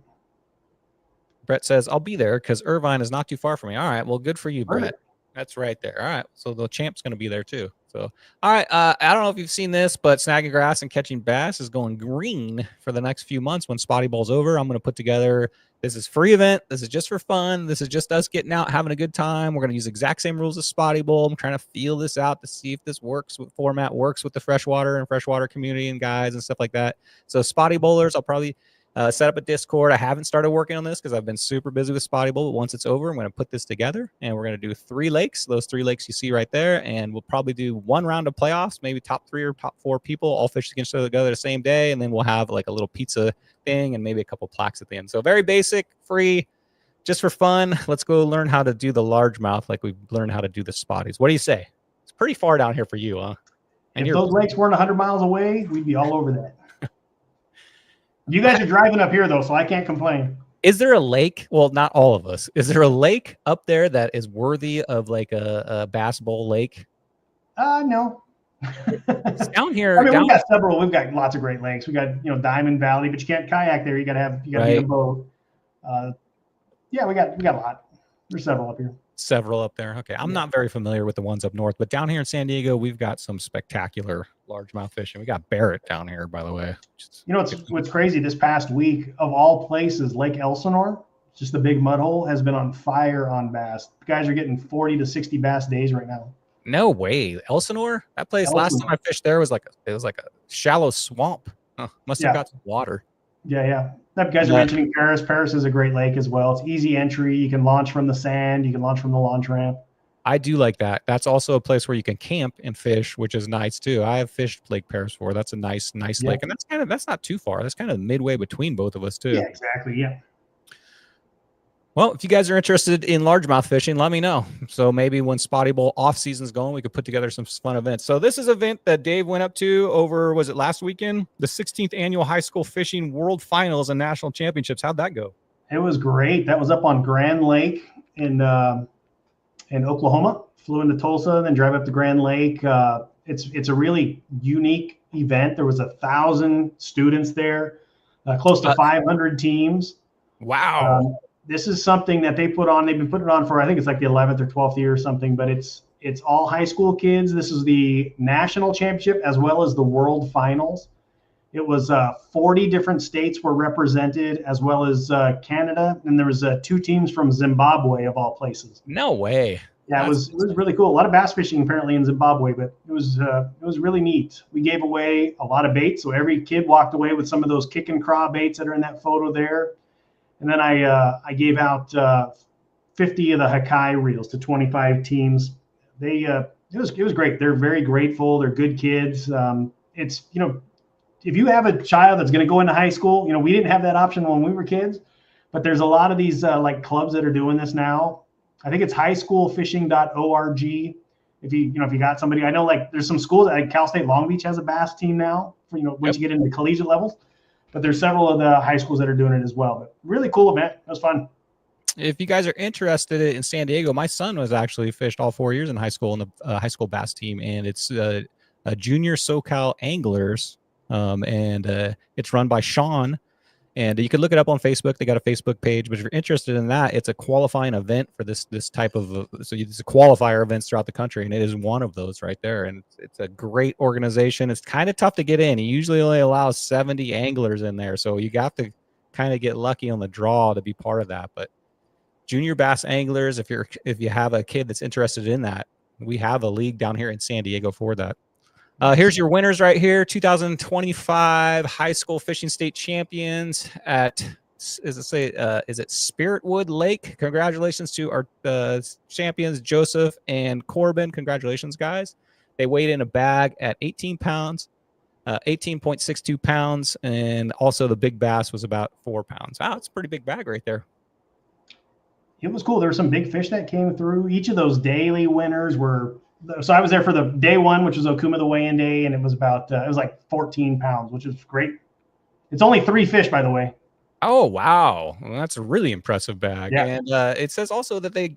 Brett says, I'll be there because Irvine is not too far from me. All right. Well, good for you, Brett. That's right there. All right. So the champ's going to be there too. So, all right. I don't know if you've seen this, but snagging grass and catching bass is going green for the next few months when Spotty Bowl's over. I'm going to put together, this is free event. This is just for fun. This is just us getting out, having a good time. We're going to use the exact same rules as Spotty Bowl. I'm trying to feel this out to see if this works with format, works with the freshwater and freshwater community and guys and stuff like that. So Spotty Bowlers, I'll probably Set up a Discord. I haven't started working on this because I've been super busy with Spotty Bowl. But once it's over, I'm going to put this together, and we're going to do 3 lakes. Those 3 lakes you see right there, and we'll probably do 1 round of playoffs, maybe top 3 or top 4 people all fish against each other the same day, and then we'll have like a little pizza thing and maybe a couple plaques at the end. So very basic, free, just for fun. Let's go learn how to do the largemouth like we've learned how to do the spotties. What do you say? It's pretty far down here for you, huh? And if those lakes weren't 100 miles away, we'd be all over that. You guys are driving up here, though, so I can't complain. Is there a lake? Well, not all of us. Is there a lake up there that is worthy of like a bass bowl lake? No. It's down here. I mean, we've got several. We've got lots of great lakes. We got, Diamond Valley, but you can't kayak there. You got to be a boat. Yeah, we got a lot. There's several up here. Several up there. Okay, I'm not very familiar with the ones up north, but down here in San Diego, we've got some spectacular largemouth fishing. We got Barrett down here, by the way. What's crazy? This past week, of all places, Lake Elsinore, just the big mud hole, has been on fire on bass. The guys are getting 40 to 60 bass days right now. No way, Elsinore. That place. Last time I fished there was like a shallow swamp. Huh, must have got some water. Yeah. That guys are mentioning Paris. Paris is a great lake as well. It's easy entry. You can launch from the sand. You can launch from the launch ramp. I do like that. That's also a place where you can camp and fish, which is nice too. I have fished Lake Paris before. That's a nice lake, and that's not too far. That's kind of midway between both of us too. Yeah, exactly. Yeah. Well, if you guys are interested in largemouth fishing, let me know. So maybe when Spotty Bowl off season's going, we could put together some fun events. So this is an event that Dave went up to over, was it last weekend? The 16th Annual High School Fishing World Finals and National Championships. How'd that go? It was great. That was up on Grand Lake in Oklahoma. Flew into Tulsa, then drive up to Grand Lake. It's a really unique event. There was 1,000 students there, close to 500 teams. Wow. This is something that they put on. They've been putting it on for, I think it's like the 11th or 12th year or something, but it's all high school kids. This is the national championship as well as the world finals. It was 40 different states were represented as well as Canada. And there was 2 teams from Zimbabwe of all places. No way. Yeah, it was really cool. A lot of bass fishing apparently in Zimbabwe, but it was really neat. We gave away a lot of baits. So every kid walked away with some of those kick and craw baits that are in that photo there. And then I gave out 50 of the Hakai reels to 25 teams. It was great. They're very grateful. They're good kids. It's if you have a child that's going to go into high school, we didn't have that option when we were kids, but there's a lot of these like clubs that are doing this now. I think it's highschoolfishing.org. If you got somebody, I know like there's some schools like Cal State Long Beach has a bass team now for once you get into collegiate levels. But there's several of the high schools that are doing it as well. But really cool event. It was fun. If you guys are interested in San Diego, my son was actually fished all 4 years in high school in the high school bass team, and it's a junior SoCal Anglers, and it's run by Sean. And you can look it up on Facebook. They got a Facebook page. But if you're interested in that, it's a qualifying event for this type of so it's a qualifier events throughout the country, and it is one of those right there. And it's a great organization. It's kind of tough to get in. He usually only allows 70 anglers in there, so you got to kind of get lucky on the draw to be part of that. But junior bass anglers, if you have a kid that's interested in that, we have a league down here in San Diego for that. Here's your winners right here. 2025 high school fishing state champions at, is it Spiritwood Lake? Congratulations to our champions, Joseph and Corbin. Congratulations, guys. They weighed in a bag at 18 pounds, 18.62 pounds. And also the big bass was about 4 pounds. Wow, it's a pretty big bag right there. It was cool. There were some big fish that came through. Each of those daily winners were, so I was there for the day one, which was Okuma, the weigh-in day, and it was about it was like 14 pounds, which is great. It's only 3 fish, by the way. Oh wow, well, that's a really impressive bag. Yeah. And it says also that they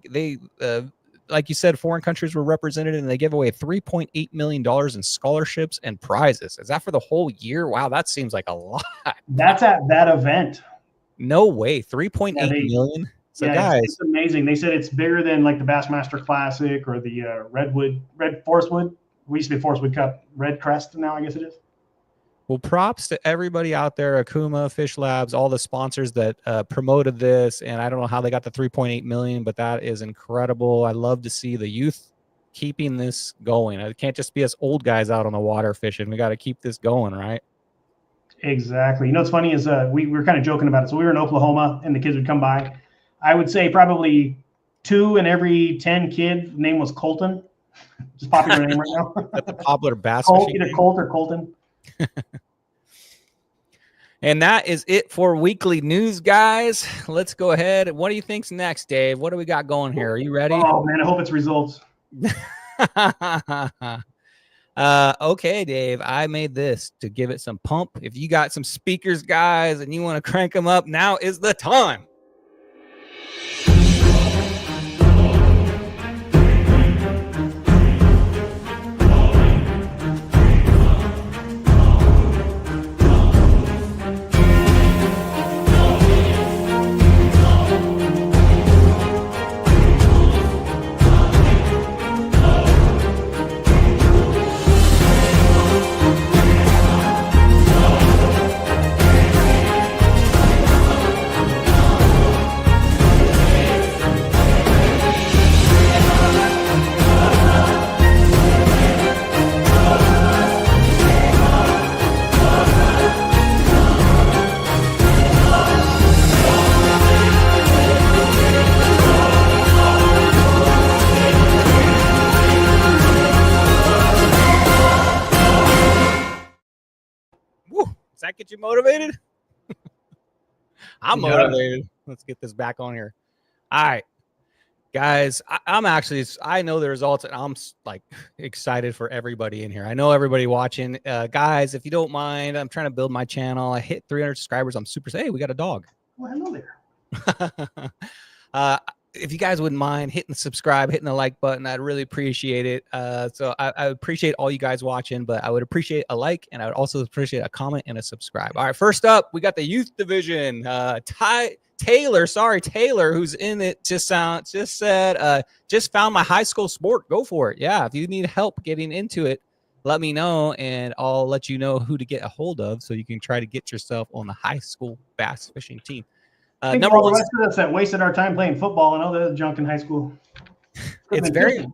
like you said, foreign countries were represented, and they gave away $3.8 million in scholarships and prizes. Is that for the whole year? Wow, that seems like a lot. That's at that event. No way, 3.8 million. So guys, it's amazing. They said it's bigger than like the Bassmaster Classic or the Red Forest Wood. We used to be Forest Wood Cup, Red Crest now, I guess it is. Well, props to everybody out there, Okuma, Fish Labs, all the sponsors that promoted this. And I don't know how they got the 3.8 million, but that is incredible. I love to see the youth keeping this going. It can't just be us old guys out on the water fishing. We got to keep this going, right? Exactly. You know, what's funny is we were kind of joking about it. So we were in Oklahoma, and the kids would come by. I would say probably 2 in every 10 kids' name was Colton. Just popular name right now. That's the popular bass Colt, fishing either name. Colt or Colton. And that is it for weekly news, guys. Let's go ahead. What do you think's next, Dave? What do we got going here? Are you ready? Oh man, I hope it's results. Okay, Dave, I made this to give it some pump. If you got some speakers, guys, and you want to crank them up, now is the time. Does that get you motivated? I'm motivated. Let's get this back on here. All right, guys, I know the results, and I'm like excited for everybody in here. I know everybody watching. Guys, if you don't mind, I'm trying to build my channel. I hit 300 subscribers. I'm super. Hey, we got a dog. Well, hello there. If you guys wouldn't mind hitting the subscribe, hitting the like button, I'd really appreciate it. So I appreciate all you guys watching, but I would appreciate a like, and I would also appreciate a comment and a subscribe. All right, first up, we got the youth division. Taylor, who's in it, just found my high school sport. Go for it. Yeah, if you need help getting into it, let me know, and I'll let you know who to get a hold of so you can try to get yourself on the high school bass fishing team. Number one, the rest of us that wasted our time playing football and all the junk in high school. It's very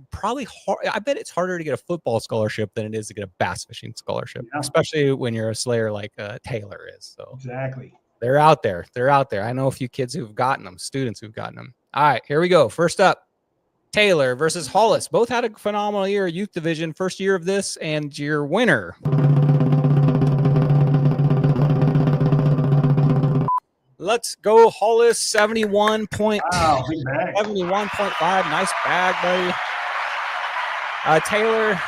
probably hard. I bet it's harder to get a football scholarship than it is to get a bass fishing scholarship, especially when you're a slayer like Taylor is. So exactly, they're out there. I know a few kids who've gotten them, students who've gotten them. All right, here we go. First up, Taylor versus Hollis. Both had a phenomenal year, youth division, first year of this, and your winner. Let's go, Hollis, 71.5. Nice bag, buddy. Taylor,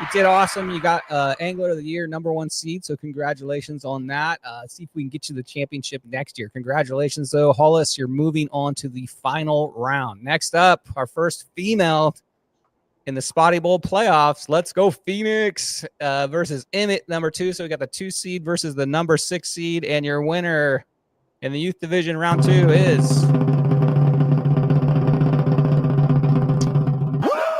you did awesome. You got Angler of the Year, #1 seed, so congratulations on that. See if we can get you the championship next year. Congratulations, though. Hollis, you're moving on to the final round. Next up, our first female in the Spotty Bowl playoffs. Let's go, Phoenix versus Emmett, #2. So we got the 2 seed versus the #6 seed, and your winner in the youth division round 2 is,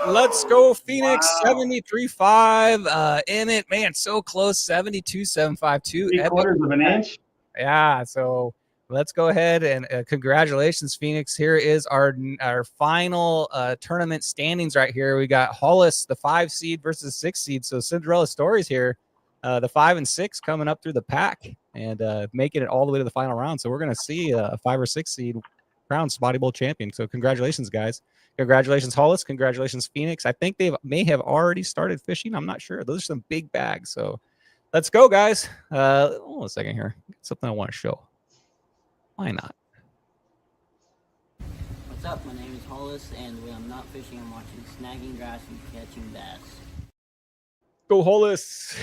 let's go, Phoenix. Wow. 73.5. Emmett, man, so close. 72.752. 3/4 of an inch. Yeah, so let's go ahead and congratulations, Phoenix. Here is our final tournament standings right here. We got Hollis, the 5 seed versus 6 seed. So Cinderella stories here. The 5 and 6 coming up through the pack and making it all the way to the final round. So we're going to see a 5 or 6 seed crowned Spotty Bowl champion. So congratulations, guys. Congratulations, Hollis. Congratulations, Phoenix. I think they may have already started fishing. I'm not sure. Those are some big bags. So let's go, guys. Hold on a second here. Something I want to show. Why not? What's up? My name is Hollis, and when I'm not fishing, I'm watching snagging grass and catching bass. Go Hollis.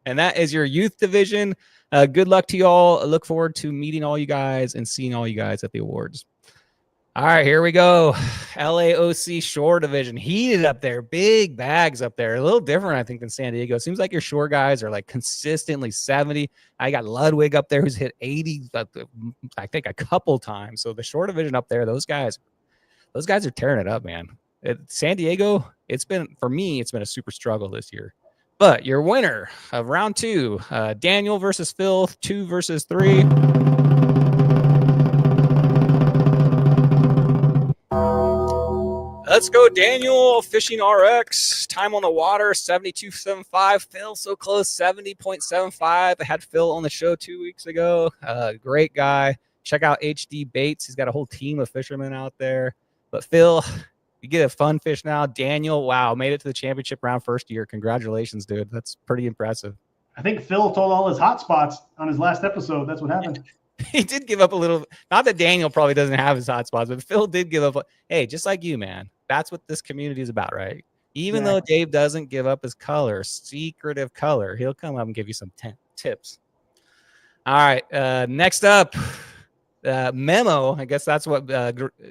And that is your youth division. Good luck to you all. I look forward to meeting all you guys and seeing all you guys at the awards. All right, here we go. LAOC Shore division. Heated up there. Big bags up there. A little different, I think, than San Diego. Seems like your shore guys are like consistently 70. I got Ludwig up there who's hit 80, I think, a couple times. So the shore division up there, those guys are tearing it up, man. San Diego, for me, it's been a super struggle this year. But your winner of round 2, Daniel versus Phil, 2 versus 3. Let's go, Daniel. Fishing RX. Time on the water, 72.75. Phil, so close, 70.75. I had Phil on the show 2 weeks ago. Great guy. Check out HD Baits. He's got a whole team of fishermen out there. But Phil, you get a fun fish now. Daniel, wow, made it to the championship round first year. Congratulations, dude. That's pretty impressive. I think Phil told all his hot spots on his last episode. That's what happened. He did give up a little. Not that Daniel probably doesn't have his hot spots, but Phil did give up. Hey, just like you, man. That's what this community is about, right? Even though Dave doesn't give up his color, secretive color, he'll come up and give you some tips. All right. Next up, Memo. I guess that's what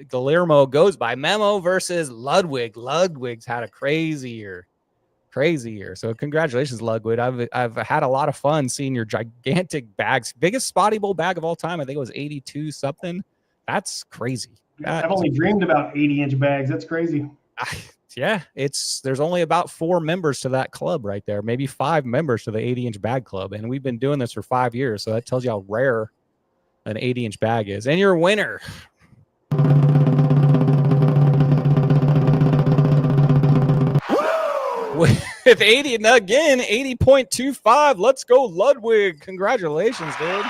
Guillermo goes by. Memo versus Ludwig. Ludwig's had a crazy year. So congratulations, Ludwig. I've had a lot of fun seeing your gigantic bags. Biggest Spotty Bowl bag of all time. I think it was 82 something. That's crazy. I've only dreamed about 80-inch bags. That's crazy. Yeah, there's only about 4 members to that club right there. Maybe 5 members to the 80-inch bag club. And we've been doing this for 5 years. So that tells you how rare an 80-inch bag is. And your winner. With 80 and again, 80.25. Let's go, Ludwig. Congratulations, dude.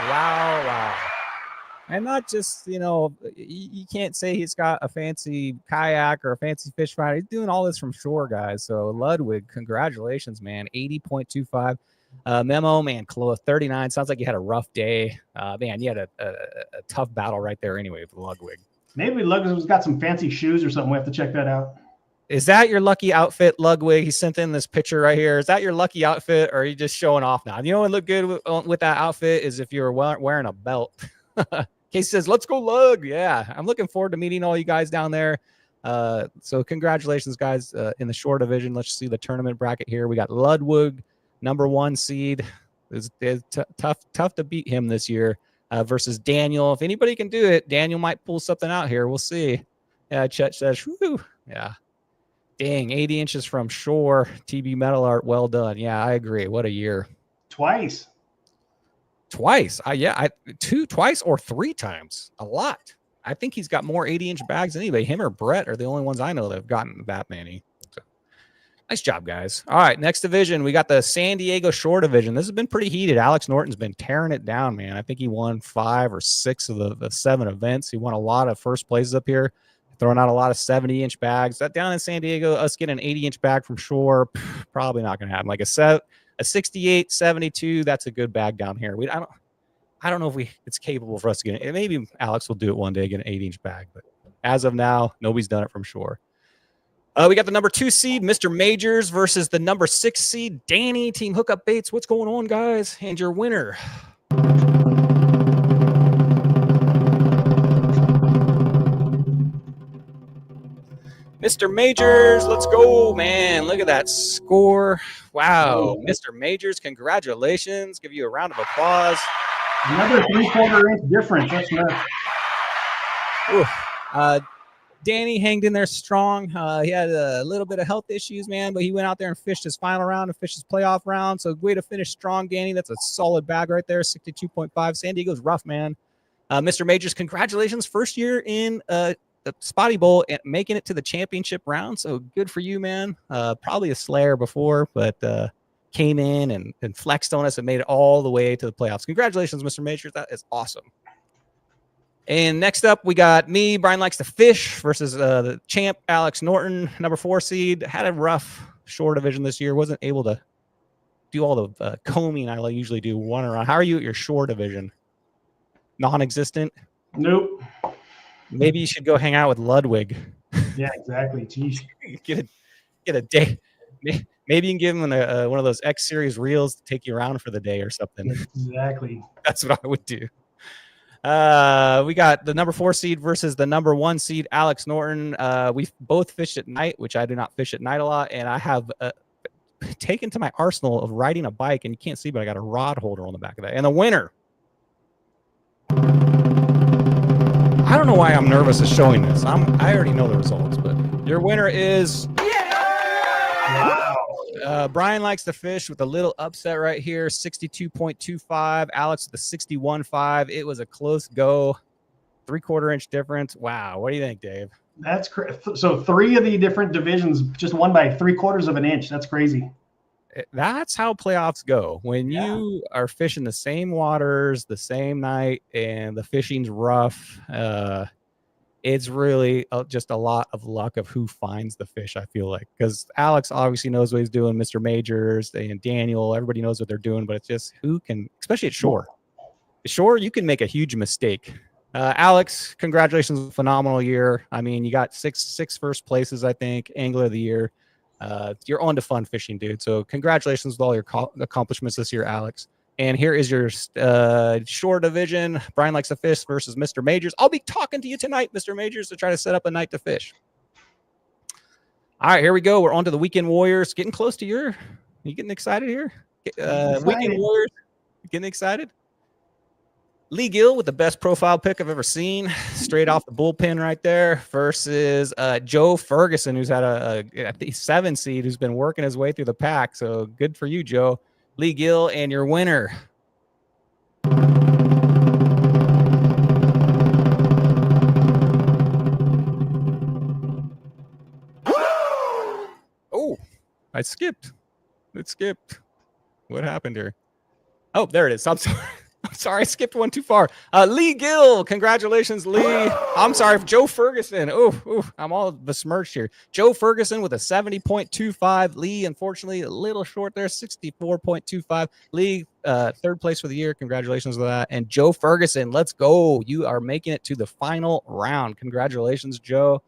Wow. And not just, you can't say he's got a fancy kayak or a fancy fish finder. He's doing all this from shore, guys. So Ludwig, congratulations, man. 80.25. Memo, man, close 39. Sounds like you had a rough day. Man, you had a tough battle right there anyway with Ludwig. Maybe Ludwig's got some fancy shoes or something. We have to check that out. Is that your lucky outfit, Ludwig? He sent in this picture right here. Is that your lucky outfit, or are you just showing off now? You know what would look good with that outfit is if you were wearing a belt. Casey says, let's go, Lug. Yeah, I'm looking forward to meeting all you guys down there. So congratulations, guys, in the shore division. Let's see the tournament bracket here. We got Ludwig, number 1 seed. It's tough to beat him this year. Versus Daniel. If anybody can do it, Daniel might pull something out here. We'll see. Yeah, Chet says, whoo. Yeah. Dang, 80 inches from shore. TB Metal Art, well done. Yeah, I agree. What a year. Twice. Twice or 3 times. A lot. I think he's got more 80-inch bags than anybody. Him or Brett are the only ones I know that have gotten that many. So, nice job, guys. All right, next division. We got the San Diego Shore Division. This has been pretty heated. Alex Norton's been tearing it down, man. I think he won 5 or 6 of the 7 events. He won a lot of first places up here, throwing out a lot of 70-inch bags. That down in San Diego, us getting an 80-inch bag from shore, probably not going to happen. Like a 68, 72, that's a good bag down here. I don't know if it's capable for us to get it. Maybe Alex will do it one day, get an 80-inch bag. But as of now, nobody's done it from shore. We got the number 2 seed, Mr. Majors, versus the number 6 seed, Danny, Team Hookup Baits. What's going on, guys? And your winner. Mr. Majors, let's go, man. Look at that score. Wow. Mr. Majors, congratulations. Give you a round of applause. Another 3/4 inch difference. That's nuts. Danny hanged in there strong. He had a little bit of health issues, man, but he went out there and fished his final round and fished his playoff round. So way to finish strong, Danny. That's a solid bag right there, 62.5. San Diego's rough, man. Mr. Majors, congratulations. First year in the Spotty Bowl and making it to the championship round. So good for you, man. Probably a slayer before, but came in and flexed on us and made it all the way to the playoffs. Congratulations, Mr. Majors. That is awesome. And next up, we got me, Brian Likes to Fish, versus the champ, Alex Norton, number 4 seed. Had a rough shore division this year. Wasn't able to do all the combing I usually do one around. How are you at your shore division? Non-existent? Nope. Maybe you should go hang out with Ludwig. Yeah, exactly. Jeez. get a day. Maybe you can give him one of those X Series reels to take you around for the day or something. Exactly. That's what I would do. We got the number 4 seed versus the number 1 seed, Alex Norton. We both fished at night, which I do not fish at night a lot. And I have taken to my arsenal of riding a bike, and you can't see, but I got a rod holder on the back of that. And the winner. I don't know why I'm nervous of showing this. I already know the results, but your winner is Brian Likes to Fish with a little upset right here, 62.25. Alex with the 61.5. It was a close go. 3/4 inch difference. Wow. What do you think, Dave? That's so 3 of the different divisions just won by 3/4 of an inch. That's crazy. That's how playoffs go. When you are fishing the same waters the same night and the fishing's rough, it's really just a lot of luck of who finds the fish, I feel like. Because Alex obviously knows what he's doing, Mr. Majors and Daniel, everybody knows what they're doing, but it's just who can, especially at shore. At shore, you can make a huge mistake. Alex, congratulations, phenomenal year. I mean, you got six first places, I think, Angler of the Year. You're on to fun fishing, dude. So congratulations with all your accomplishments this year, Alex. And here is your shore division. Brian likes to fish versus Mr. Majors. I'll be talking to you tonight, Mr. Majors, to try to set up a night to fish. All right, here we go. We're on to the Weekend Warriors. Getting close to are you getting excited here? Weekend Warriors, getting excited? Lee Gill with the best profile pick I've ever seen, straight off the bullpen right there, versus Joe Ferguson, who's had a 7 seed, who's been working his way through the pack. So good for you, Joe. Lee Gill, and your winner. Oh, I skipped. It skipped. What happened here? Oh, there it is. I'm sorry. I'm sorry, I skipped one too far. Lee Gill, congratulations, Lee. I'm sorry, Joe Ferguson. I'm all besmirched here. Joe Ferguson with a 70.25. Lee, unfortunately, a little short there, 64.25. Lee, 3rd place for the year. Congratulations with that. And Joe Ferguson, let's go. You are making it to the final round. Congratulations, Joe.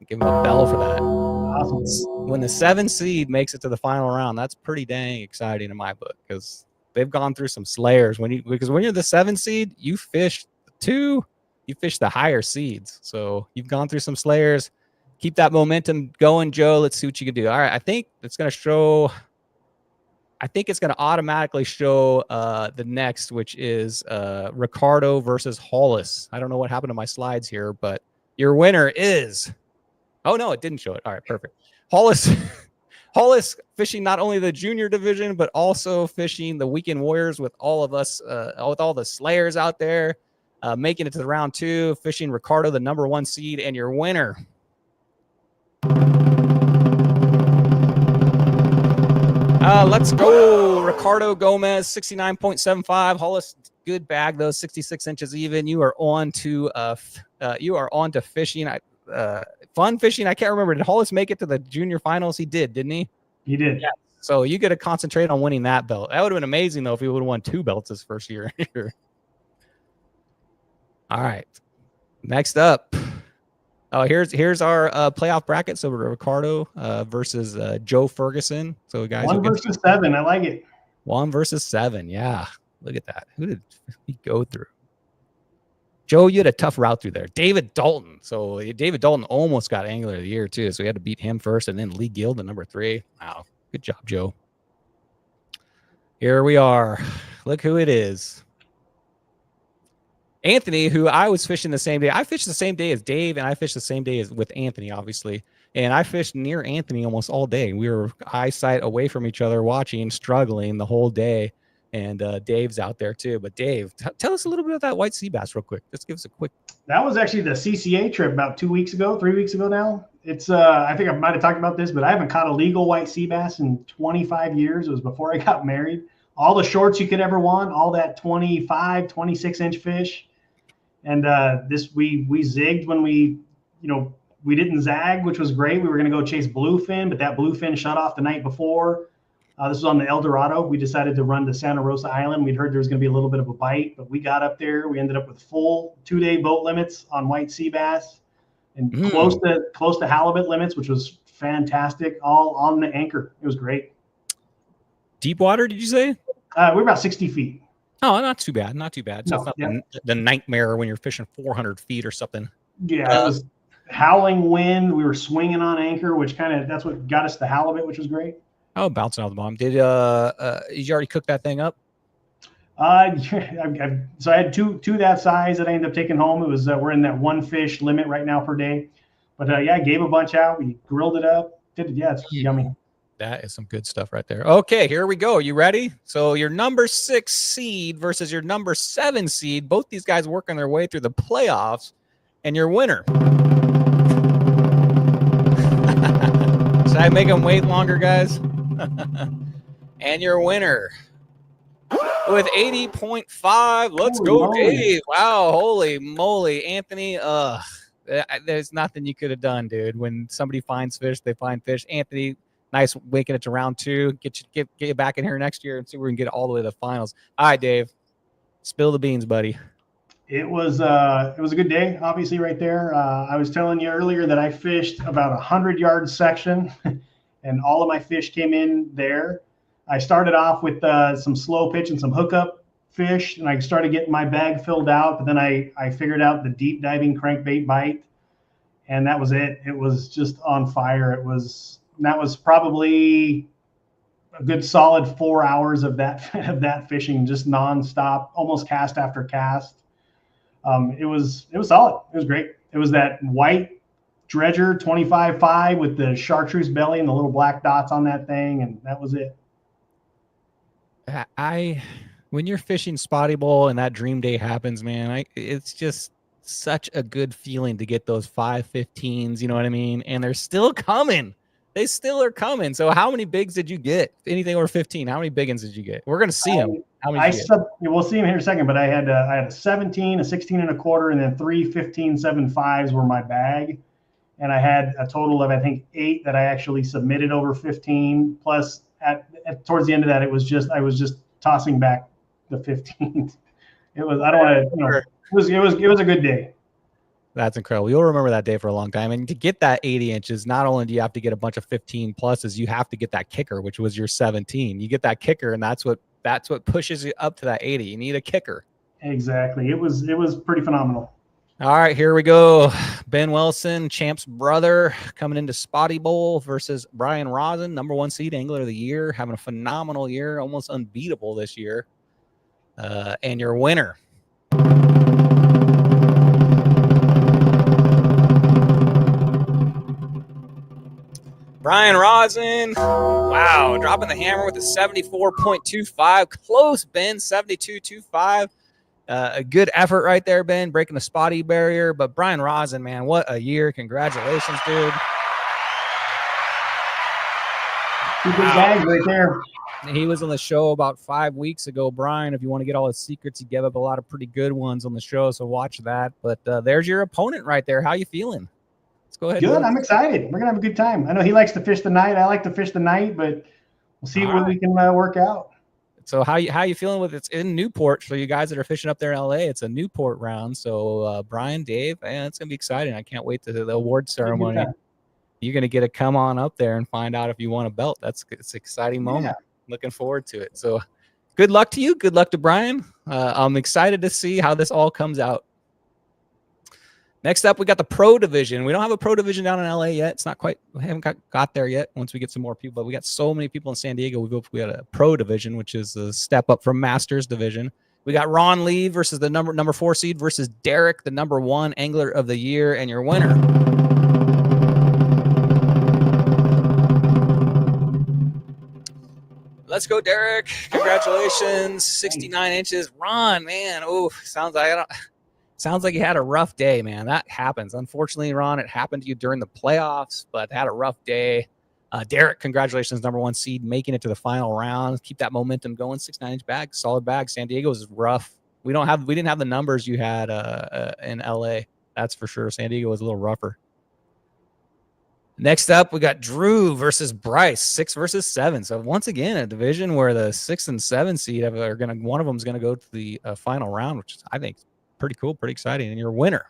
Give him a bell for that. Awesome. When the 7 seed makes it to the final round, that's pretty dang exciting in my book, because they've gone through some slayers. Because when you're the 7 seed, you fish the higher seeds. So you've gone through some slayers. Keep that momentum going, Joe. Let's see what you can do. All right, I think it's going to automatically show the next, which is Ricardo versus Hollis. I don't know what happened to my slides here, but your winner is. Oh no, it didn't show it. All right, perfect. Hollis fishing not only the junior division, but also fishing the Weekend Warriors with all of us, with all the slayers out there, making it to the round 2, fishing Ricardo, the number 1 seed, and your winner. Let's go. Ricardo Gomez, 69.75. Hollis, good bag, though, 66 inches even. You are on to fishing. Fun fishing. I can't remember. Did Hollis make it to the junior finals? He did, didn't he? He did. Yeah. So you got to concentrate on winning that belt. That would have been amazing, though, if he would have won 2 belts his first year. All right. Next up. Oh, here's our playoff bracket. So we're Ricardo versus Joe Ferguson. So guys, 1 versus 7. I like it. 1 versus 7. Yeah. Look at that. Who did we go through? Joe, you had a tough route through there. David Dalton. So David Dalton almost got Angler of the Year, too. So we had to beat him first, and then Lee Gill, the number 3. Wow. Good job, Joe. Here we are. Look who it is. Anthony, who I was fishing the same day. I fished the same day as Dave, and I fished the same day as with Anthony, obviously. And I fished near Anthony almost all day. We were eyesight away from each other, watching, struggling the whole day. And Dave's out there too. But Dave, tell us a little bit about that white sea bass real quick. Let's give us a quick. That was actually the CCA trip about 3 weeks ago now. It's I think I might have talked about this, but I haven't caught a legal white sea bass in 25 years. It was before I got married. All the shorts you could ever want, all that 25, 26-inch fish. And we zigged when we didn't zag, which was great. We were going to go chase bluefin, but that bluefin shut off the night before. This was on the El Dorado. We decided to run to Santa Rosa Island. We'd heard there was going to be a little bit of a bite, but we got up there. We ended up with full 2-day boat limits on white sea bass and close to halibut limits, which was fantastic, all on the anchor. It was great. Deep water, did you say? We're about 60 feet. Oh, not too bad. Not too bad. So No, it's not the nightmare when you're fishing 400 feet or something. Yeah, it was howling wind. We were swinging on anchor, which that's what got us the halibut, which was great. Oh, bouncing off the bottom. Did you already cook that thing up? So I had two that size that I ended up taking home. It was we're in that 1 fish limit right now per day. But I gave a bunch out. We grilled it up. It's yummy. That is some good stuff right there. Okay, here we go. You ready? So your number 6 seed versus your number 7 seed. Both these guys working their way through the playoffs, and your winner. Should I make them wait longer, guys? And your winner with 80.5. Let's go, Dave. Wow, holy moly. Anthony, there's nothing you could have done, dude. When somebody finds fish, they find fish. Anthony, nice making it to round 2. Get you back in here next year and see if we can get all the way to the finals. All right, Dave. Spill the beans, buddy. It was a good day, obviously, right there. I was telling you earlier that I fished about 100-yard section, and all of my fish came in there. I started off with some slow pitch and some hookup fish, and I started getting my bag filled out. But then I figured out the deep diving crankbait bite, and that was it. It was just on fire. That was probably a good solid 4 hours of that fishing, just nonstop, almost cast after cast. It was solid. It was great. It was that white dredger 25.5 with the chartreuse belly and the little black dots on that thing, and that was it. When you're fishing Spotty Bowl and that dream day happens, man, it's just such a good feeling to get those 5.15s. You know what I mean? And they're still coming. They still are coming. So how many bigs did you get? Anything over 15? How many Biggins did you get? We're gonna see them. How many? We'll see them here in a second. But I had a 17, a 16 and a quarter, and then 3 15.75s were my bag. And I had a total of, I think, 8 that I actually submitted over 15. Plus, towards the end of that, I was just tossing back the 15. It was. I don't want to. It was a good day. That's incredible. You'll remember that day for a long time. And to get that 80 inches, not only do you have to get a bunch of 15 pluses, you have to get that kicker, which was your 17. You get that kicker, and that's what pushes you up to that 80. You need a kicker. Exactly. It was pretty phenomenal. All right, here we go. Ben Wilson, champ's brother, coming into Spotty Bowl versus Brian Rosin, number 1 seed angler of the year, having a phenomenal year, almost unbeatable this year. And your winner. Brian Rosin, wow, dropping the hammer with a 74.25. Close, Ben, 72.25. A good effort right there, Ben, breaking the Spotty barrier. But Brian Rosin, man, what a year. Congratulations, dude. Two big bags right there. He was on the show about 5 weeks ago, Brian. If you want to get all his secrets, he gave up a lot of pretty good ones on the show, so watch that. But there's your opponent right there. How you feeling? Let's go ahead. Good. I'm excited. We're going to have a good time. I know he likes to fish the night. I like to fish the night, but we'll see what we can work out. So how you feeling with it's in Newport? So you guys that are fishing up there in LA, it's a Newport round. So Brian, Dave, man, it's going to be exciting. I can't wait to the award ceremony. You're going to get to come on up there and find out if you want a belt. It's an exciting moment. Yeah. Looking forward to it. So good luck to you. Good luck to Brian. I'm excited to see how this all comes out. Next up, we got the pro division. We don't have a pro division down in LA yet. It's not quite, we haven't got there yet once we get some more people. But we got so many people in San Diego. We got a pro division, which is a step up from Masters division. We got Ron Lee versus the number 4 seed versus Derek, the number 1 angler of the year, and your winner. Let's go, Derek. Congratulations. 69 inches. Ron, man. Oh, sounds like you had a rough day, man. That happens. Unfortunately, Ron, it happened to you during the playoffs, but had a rough day. Derek, congratulations, number 1 seed, making it to the final round. Keep that momentum going. 69-inch bag, solid bag. San Diego is rough. We didn't have the numbers you had in LA. That's for sure. San Diego was a little rougher. Next up, we got Drew versus Bryce, 6 versus 7. So once again, a division where the 6 and 7 seed one of them is gonna go to the final round, which I think is pretty cool, pretty exciting. And your winner.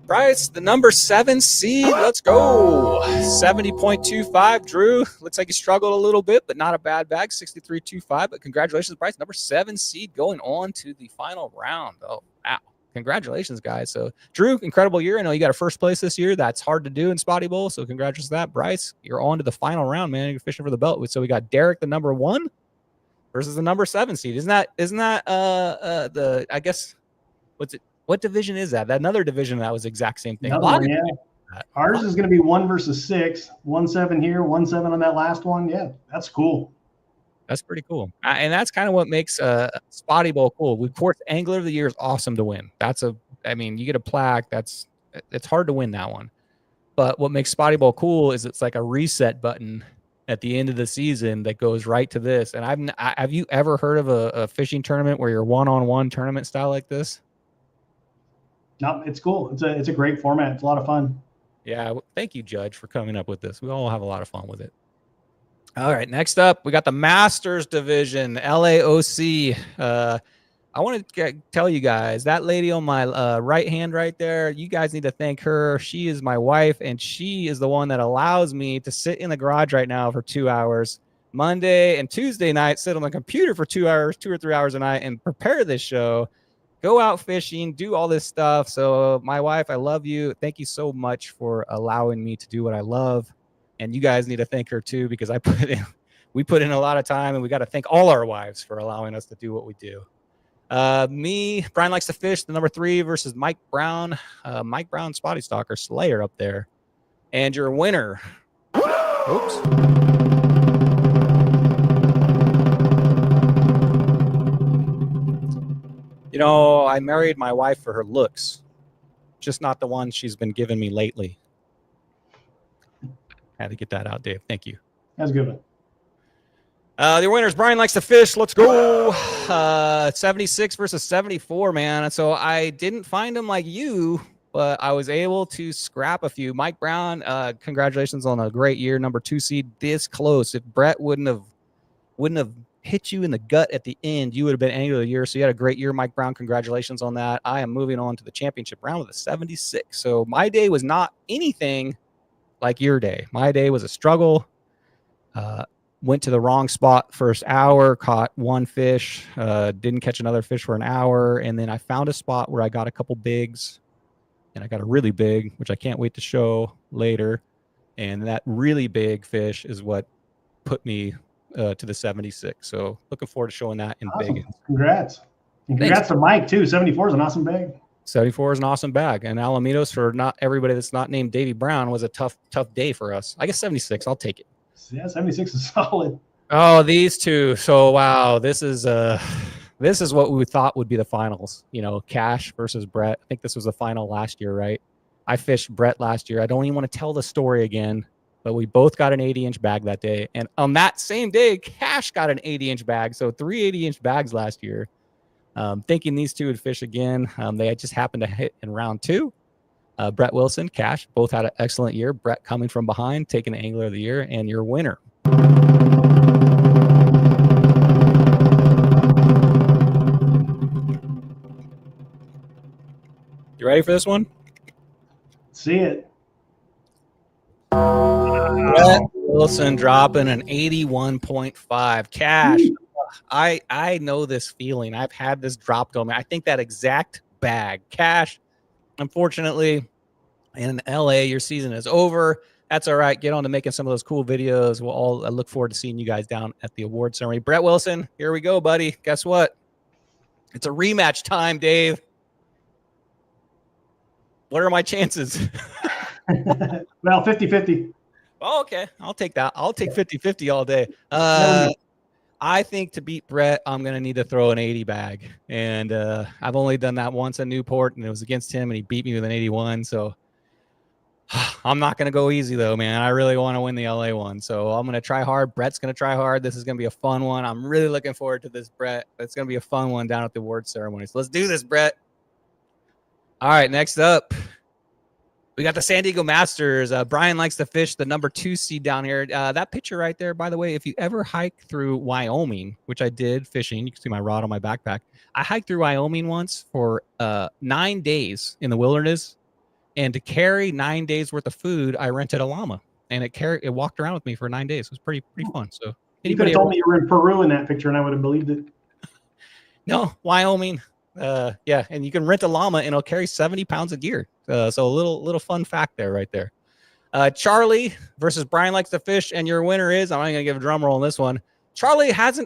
Bryce, the number 7 seed. Let's go. 70.25. Drew, looks like he struggled a little bit, but not a bad bag. 63.25. But congratulations, Bryce, number 7 seed going on to the final round. Oh, wow. Congratulations, guys. So, Drew, incredible year. I know you got a first place this year. That's hard to do in Spotty Bowl. So, congratulations to that. Bryce, you're on to the final round, man. You're fishing for the belt. So, we got Derek, the number 1 versus the number 7 seed. Isn't that I guess, what's it? What division is that? That another division that was the exact same thing. Another one, yeah. Ours is going to be 1 versus 6, 1-7 here, 1-7 on that last one. Yeah, that's cool. That's pretty cool. And that's kind of what makes Spotty Bowl cool. Of course, Angler of the Year is awesome to win. I mean, you get a plaque. It's hard to win that one. But what makes Spotty Bowl cool is it's like a reset button at the end of the season that goes right to this. And have you ever heard of a fishing tournament where you're one-on-one tournament style like this? No, it's cool. It's a great format. It's a lot of fun. Yeah, thank you, Judge, for coming up with this. We all have a lot of fun with it. All right, next up, we got the Masters division, LAOC. I want to tell you guys, that lady on my right hand right there, you guys need to thank her. She is my wife, and she is the one that allows me to sit in the garage right now for 2 hours. Monday and Tuesday night, sit on the computer for 2 hours, 2 or 3 hours a night, and prepare this show. Go out fishing, do all this stuff. So my wife, I love you. Thank you so much for allowing me to do what I love. And you guys need to thank her too, because we put in a lot of time, and we got to thank all our wives for allowing us to do what we do. Brian likes to fish, the number 3 versus Mike Brown. Mike Brown, Spotty Stalker, Slayer up there. And your winner. Oops. You know, I married my wife for her looks, just not the one she's been giving me lately. Had to get that out, Dave. Thank you. That's a good one. The winners, Brian likes to fish. Let's go. 76 versus 74, man. And so I didn't find them like you, but I was able to scrap a few. Mike Brown, congratulations on a great year, number 2 seed, this close. If Brett wouldn't have hit you in the gut at the end, you would have been Angler of the Year. So you had a great year, Mike Brown. Congratulations on that. I am moving on to the championship round with a 76. So my day was not anything like your day. My day was a struggle. Went to the wrong spot first hour, caught one fish, didn't catch another fish for an hour. And then I found a spot where I got a couple bigs, and I got a really big, which I can't wait to show later. And that really big fish is what put me to the 76. So looking forward to showing that in Awesome. Biggins. Congrats. And congrats to Mike too. 74 is an awesome bag. 74 is an awesome bag. And Alamitos, for not everybody that's not named Davey Brown, was a tough day for us. I guess 76, I'll take it. Yeah, 76 is solid. Oh, these two. So wow, this is what we thought would be the finals. You know, Cash versus Brett. I think this was the final last year, right? I fished Brett last year. I don't even want to tell the story again, but we both got an 80-inch bag that day. And on that same day, Cash got an 80-inch bag. So 3 80-inch bags last year. Thinking these two would fish again. They just happened to hit in round 2. Brett Wilson, Cash, both had an excellent year. Brett coming from behind, taking the Angler of the Year, and your winner. You ready for this one? See it. Brett Wilson dropping an 81.5. Cash. I know this feeling. I've had this dropped on me. I think that exact bag. Cash, unfortunately, in LA, your season is over. That's all right. Get on to making some of those cool videos. I look forward to seeing you guys down at the award ceremony. Brett Wilson, here we go, buddy. Guess what? It's a rematch time, Dave. What are my chances? Well, 50-50. Oh, okay. I'll take that. I'll take 50-50 all day. I think to beat Brett, I'm going to need to throw an 80 bag. And I've only done that once at Newport, and it was against him, and he beat me with an 81. So I'm not going to go easy, though, man. I really want to win the LA one. So I'm going to try hard. Brett's going to try hard. This is going to be a fun one. I'm really looking forward to this, Brett. It's going to be a fun one down at the award ceremony. So let's do this, Brett. All right, next up, we got the San Diego Masters. Brian likes to fish the number 2 seed down here. That picture right there, by the way, if you ever hike through Wyoming, which I did fishing, you can see my rod on my backpack. I hiked through Wyoming once for 9 days in the wilderness. And to carry 9 days worth of food, I rented a llama, and it walked around with me for 9 days. It was pretty fun. So you could have told me you were in Peru in that picture, and I would have believed it. No, Wyoming. Yeah, and you can rent a llama, and it'll carry 70 pounds of gear. So a little fun fact there, right there. Charlie versus Brian likes to fish, and your winner is, I'm not going to give a drum roll on this one,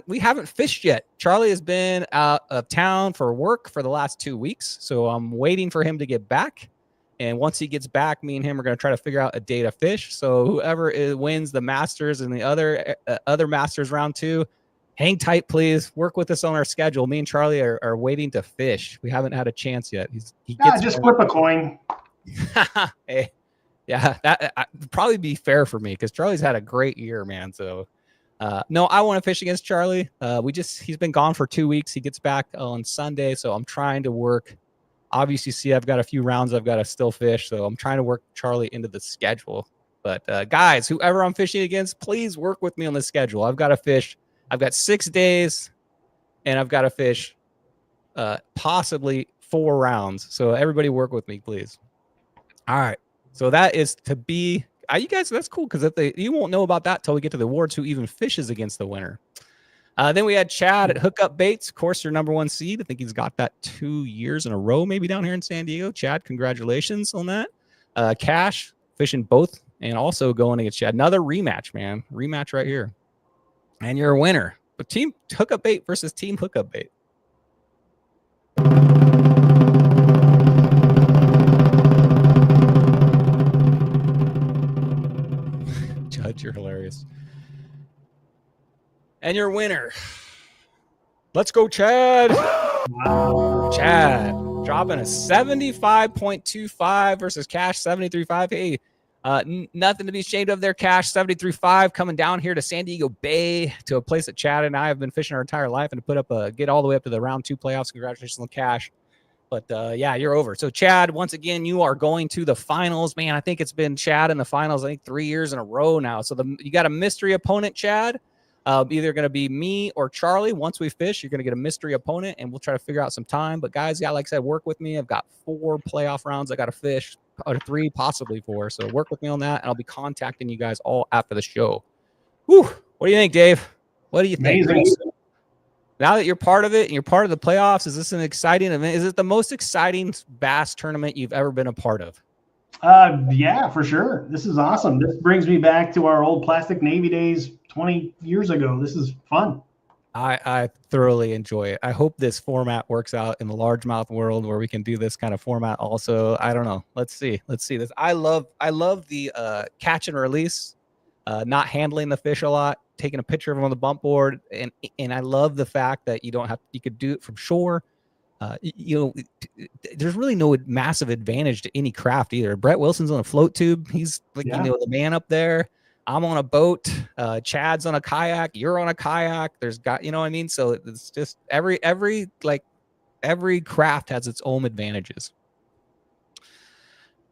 we haven't fished yet. Charlie has been out of town for work for the last 2 weeks. So I'm waiting for him to get back. And once he gets back, me and him are going to try to figure out a day to fish. So whoever wins the Masters and the other Masters round 2, hang tight, please. Work with us on our schedule. Me and Charlie are waiting to fish. We haven't had a chance yet. Just flip a coin. Hey, yeah, that would probably be fair for me because Charlie's had a great year, man. So no, I want to fish against Charlie. He's been gone for 2 weeks. He gets back on Sunday. So I'm trying to work. Obviously, see, I've got a few rounds I've got to still fish, so I'm trying to work Charlie into the schedule. But guys, whoever I'm fishing against, please work with me on the schedule. I've got to fish. I've got 6 days, and I've got to fish possibly 4 rounds. So everybody work with me, please. All right. So that is to be you guys. That's cool because you won't know about that till we get to the awards. Who even fishes against the winner? Then we had Chad at Hookup Baits, of course, your #1 seed. I think he's got that 2 years in a row, maybe down here in San Diego. Chad, congratulations on that. Cash fishing both and also going against Chad. Another rematch, man. Rematch right here. And you're a winner. But Team Hookup Bait versus Team Hookup Bait. Judge, you're hilarious. And your winner. Let's go, Chad. Wow. Chad dropping a 75.25 versus Cash 73.5. Hey, nothing to be ashamed of there, Cash 73.5 coming down here to San Diego Bay to a place that Chad and I have been fishing our entire life and to put up get all the way up to the round 2 playoffs. Congratulations on Cash. But yeah, you're over. So Chad, once again, you are going to the finals, man. I think it's been Chad in the finals, I think 3 years in a row now. So you got a mystery opponent, Chad. Either going to be me or Charlie. Once we fish, you're going to get a mystery opponent, and we'll try to figure out some time. But guys, yeah, like I said, work with me. I've got 4 playoff rounds I got to fish, or 3, possibly 4. So work with me on that, and I'll be contacting you guys all after the show. Whew. What do you think, Dave? What do you think? Amazing. Now that you're part of it and you're part of the playoffs, is this an exciting event? Is it the most exciting bass tournament you've ever been a part of? Yeah, for sure. This is awesome. This brings me back to our old Plastic Navy days 20 years ago. This is fun. I thoroughly enjoy it. I hope this format works out in the largemouth world where we can do this kind of format also. I don't know. Let's see this. I love the catch and release, not handling the fish a lot, taking a picture of them on the bump board. And I love the fact that you could do it from shore. There's really no massive advantage to any craft either. Brett Wilson's on a float tube. He's like, the man up there. I'm on a boat. Chad's on a kayak. You're on a kayak. There's got, you know what I mean? So it's just every craft has its own advantages.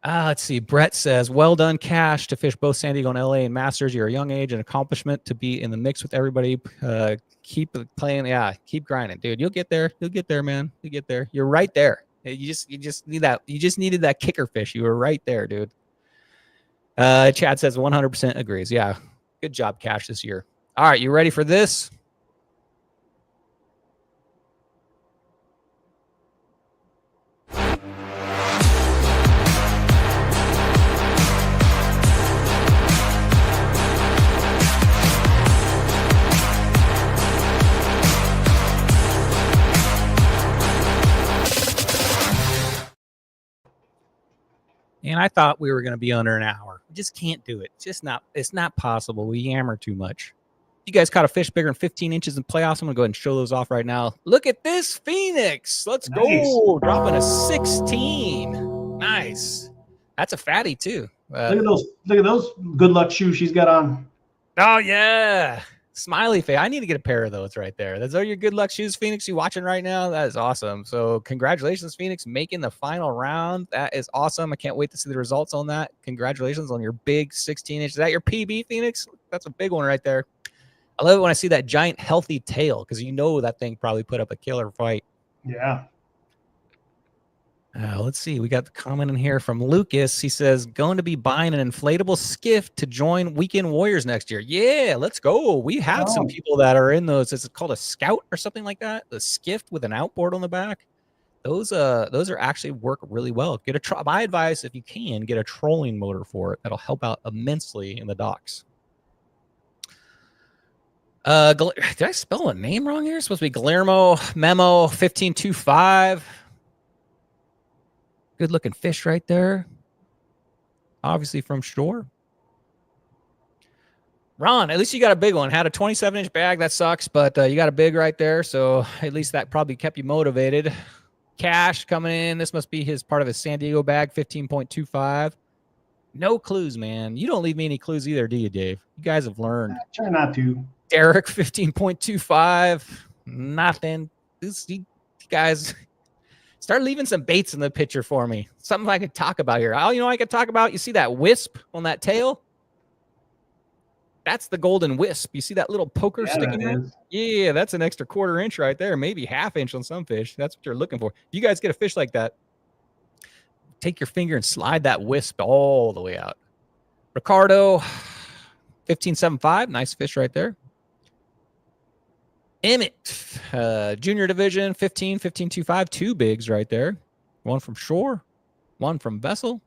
Let's see. Brett says, well done, Cash, to fish both San Diego and LA and Masters. You're a young age and accomplishment to be in the mix with everybody. Keep playing. Yeah, keep grinding, dude. You'll get there. You'll get there, man. You'll get there. You're right there. You just need that. You just needed that kicker fish. You were right there, dude. Chad says 100% agrees. Yeah. Good job, Cash, this year. All right. You ready for this? And I thought we were going to be under an hour. We just can't do it. It's not possible. We yammer too much. You guys caught a fish bigger than 15 inches in playoffs. I'm going to go ahead and show those off right now. Look at this Phoenix. Let's go. Dropping a 16. Nice. That's a fatty too. Look at those good luck shoes she's got on. Oh yeah. Smiley face. I need to get a pair of those right there. Those are your good luck shoes, Phoenix. You watching right now? That is awesome. So congratulations, Phoenix, making the final round. That is awesome. I can't wait to see the results on that. Congratulations on your big 16-inch. Is that your PB, Phoenix? That's a big one right there. I love it when I see that giant healthy tail because you know that thing probably put up a killer fight. Yeah. Let's see. We got the comment in here from Lucas. He says, going to be buying an inflatable skiff to join Weekend Warriors next year. Yeah, let's go. We have some people that are in those. Is it called a Scout or something like that? The skiff with an outboard on the back. Those are actually work really well. My advice, if you can, get a trolling motor for it. That'll help out immensely in the docks. Did I spell a name wrong here? It's supposed to be Guillermo Memo 1525. Good looking fish right there. Obviously from shore. Ron, at least you got a big one. Had a 27-inch bag. That sucks, but you got a big right there. So at least that probably kept you motivated. Cash coming in. This must be his part of his San Diego bag, 15.25. No clues, man. You don't leave me any clues either, do you, Dave? You guys have learned. I try not to. Derek, 15.25. Nothing. You guys start leaving some baits in the picture for me. Something I could talk about here. Oh, you know I could talk about? You see that wisp on that tail? That's the golden wisp. You see that little poker sticking out? Yeah, that's an extra 1/4 inch right there. Maybe 1/2 inch on some fish. That's what you're looking for. If you guys get a fish like that, take your finger and slide that wisp all the way out. Ricardo, 15.75. Nice fish right there. Emmett, junior division, 15.25. 2 bigs right there. One from shore, one from vessel.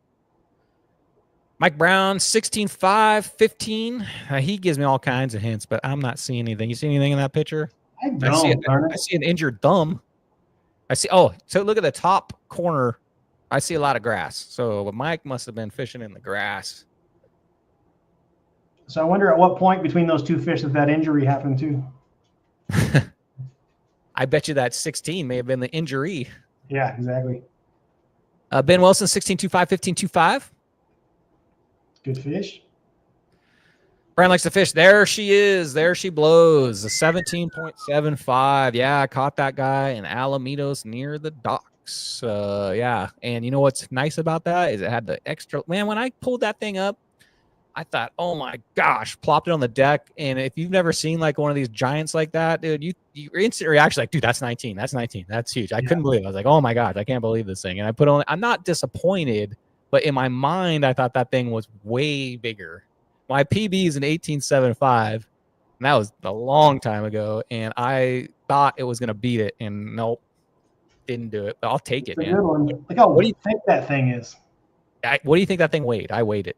Mike Brown, 16.5, 15. He gives me all kinds of hints, but I'm not seeing anything. You see anything in that picture? I don't. I see an injured thumb. I see. Oh, so look at the top corner. I see a lot of grass. So Mike must have been fishing in the grass. So I wonder at what point between those 2 fish that injury happened to. I bet you that 16 may have been the injury. Yeah, exactly. Ben Wilson, 16.25, 15.25. Good fish. Brian likes to fish. There she is. There she blows. A 17.75. Yeah, I caught that guy in Alamitos near the docks. Yeah. And you know what's nice about that is it had the extra. Man, when I pulled that thing up, I thought, oh my gosh, plopped it on the deck. And if you've never seen like one of these giants like that, dude, your instant reaction like, dude, that's 19. That's 19. That's huge. I couldn't believe it. I was like, oh my gosh, I can't believe this thing. And I put on, I'm not disappointed, but in my mind, I thought that thing was way bigger. My PB is an 18.75, and that was a long time ago. And I thought it was going to beat it, and nope, didn't do it. But I'll take it, man. Good one. Look how thick that thing is. What do you think that thing weighed? I weighed it.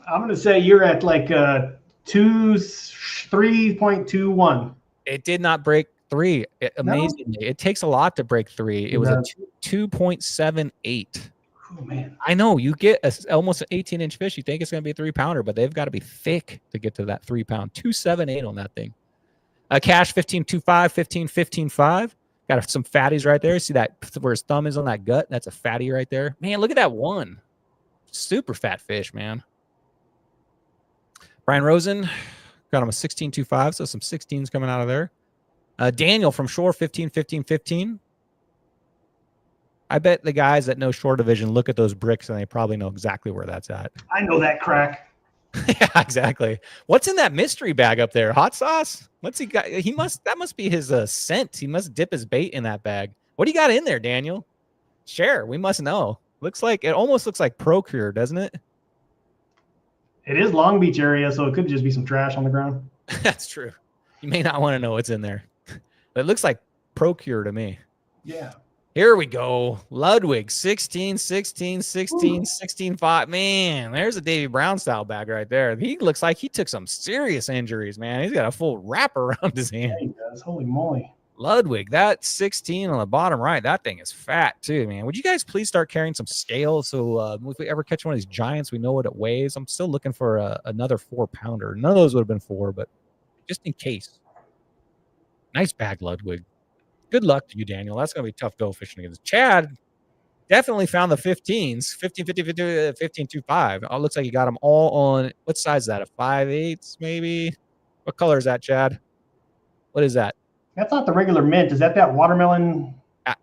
I'm going to say you're at like 3.21. It did not break 3. Amazingly, it takes a lot to break 3. It was a 2.78. Oh, man. I know you get almost an 18-inch fish. You think it's going to be a 3-pounder, but they've got to be thick to get to that 3-pound. 2.78 on that thing. Cash 15.25, 15.5. Got some fatties right there. See that where his thumb is on that gut? That's a fatty right there. Man, look at that one. Super fat fish, man. Brian Rosen got him a 16.25, so some 16s coming out of there. Daniel from Shore, 15. I bet the guys that know Shore Division look at those bricks and they probably know exactly where that's at. I know that crack. Yeah, exactly. What's in that mystery bag up there? Hot sauce? What's he got? That must be his scent. He must dip his bait in that bag. What do you got in there, Daniel? Share. We must know. It almost looks like Procure, doesn't it? It is Long Beach area, so it could just be some trash on the ground. That's true. You may not want to know what's in there. But it looks like Procure to me. Yeah. Here we go. Ludwig, 16, 5. Man, there's a Davey Brown style bag right there. He looks like he took some serious injuries, man. He's got a full wrap around his hand. Yeah, he does. Holy moly. Ludwig, that 16 on the bottom right, that thing is fat too, man. Would you guys please start carrying some scales so if we ever catch one of these giants, we know what it weighs? I'm still looking for another 4-pounder. None of those would have been 4, but just in case. Nice bag, Ludwig. Good luck to you, Daniel. That's going to be tough go fishing against. Chad definitely found the 15s. 15, 2.5. Oh, looks like you got them all on, what size is that? A 5/8 maybe? What color is that, Chad? What is that? That's not the regular mint. Is that watermelon?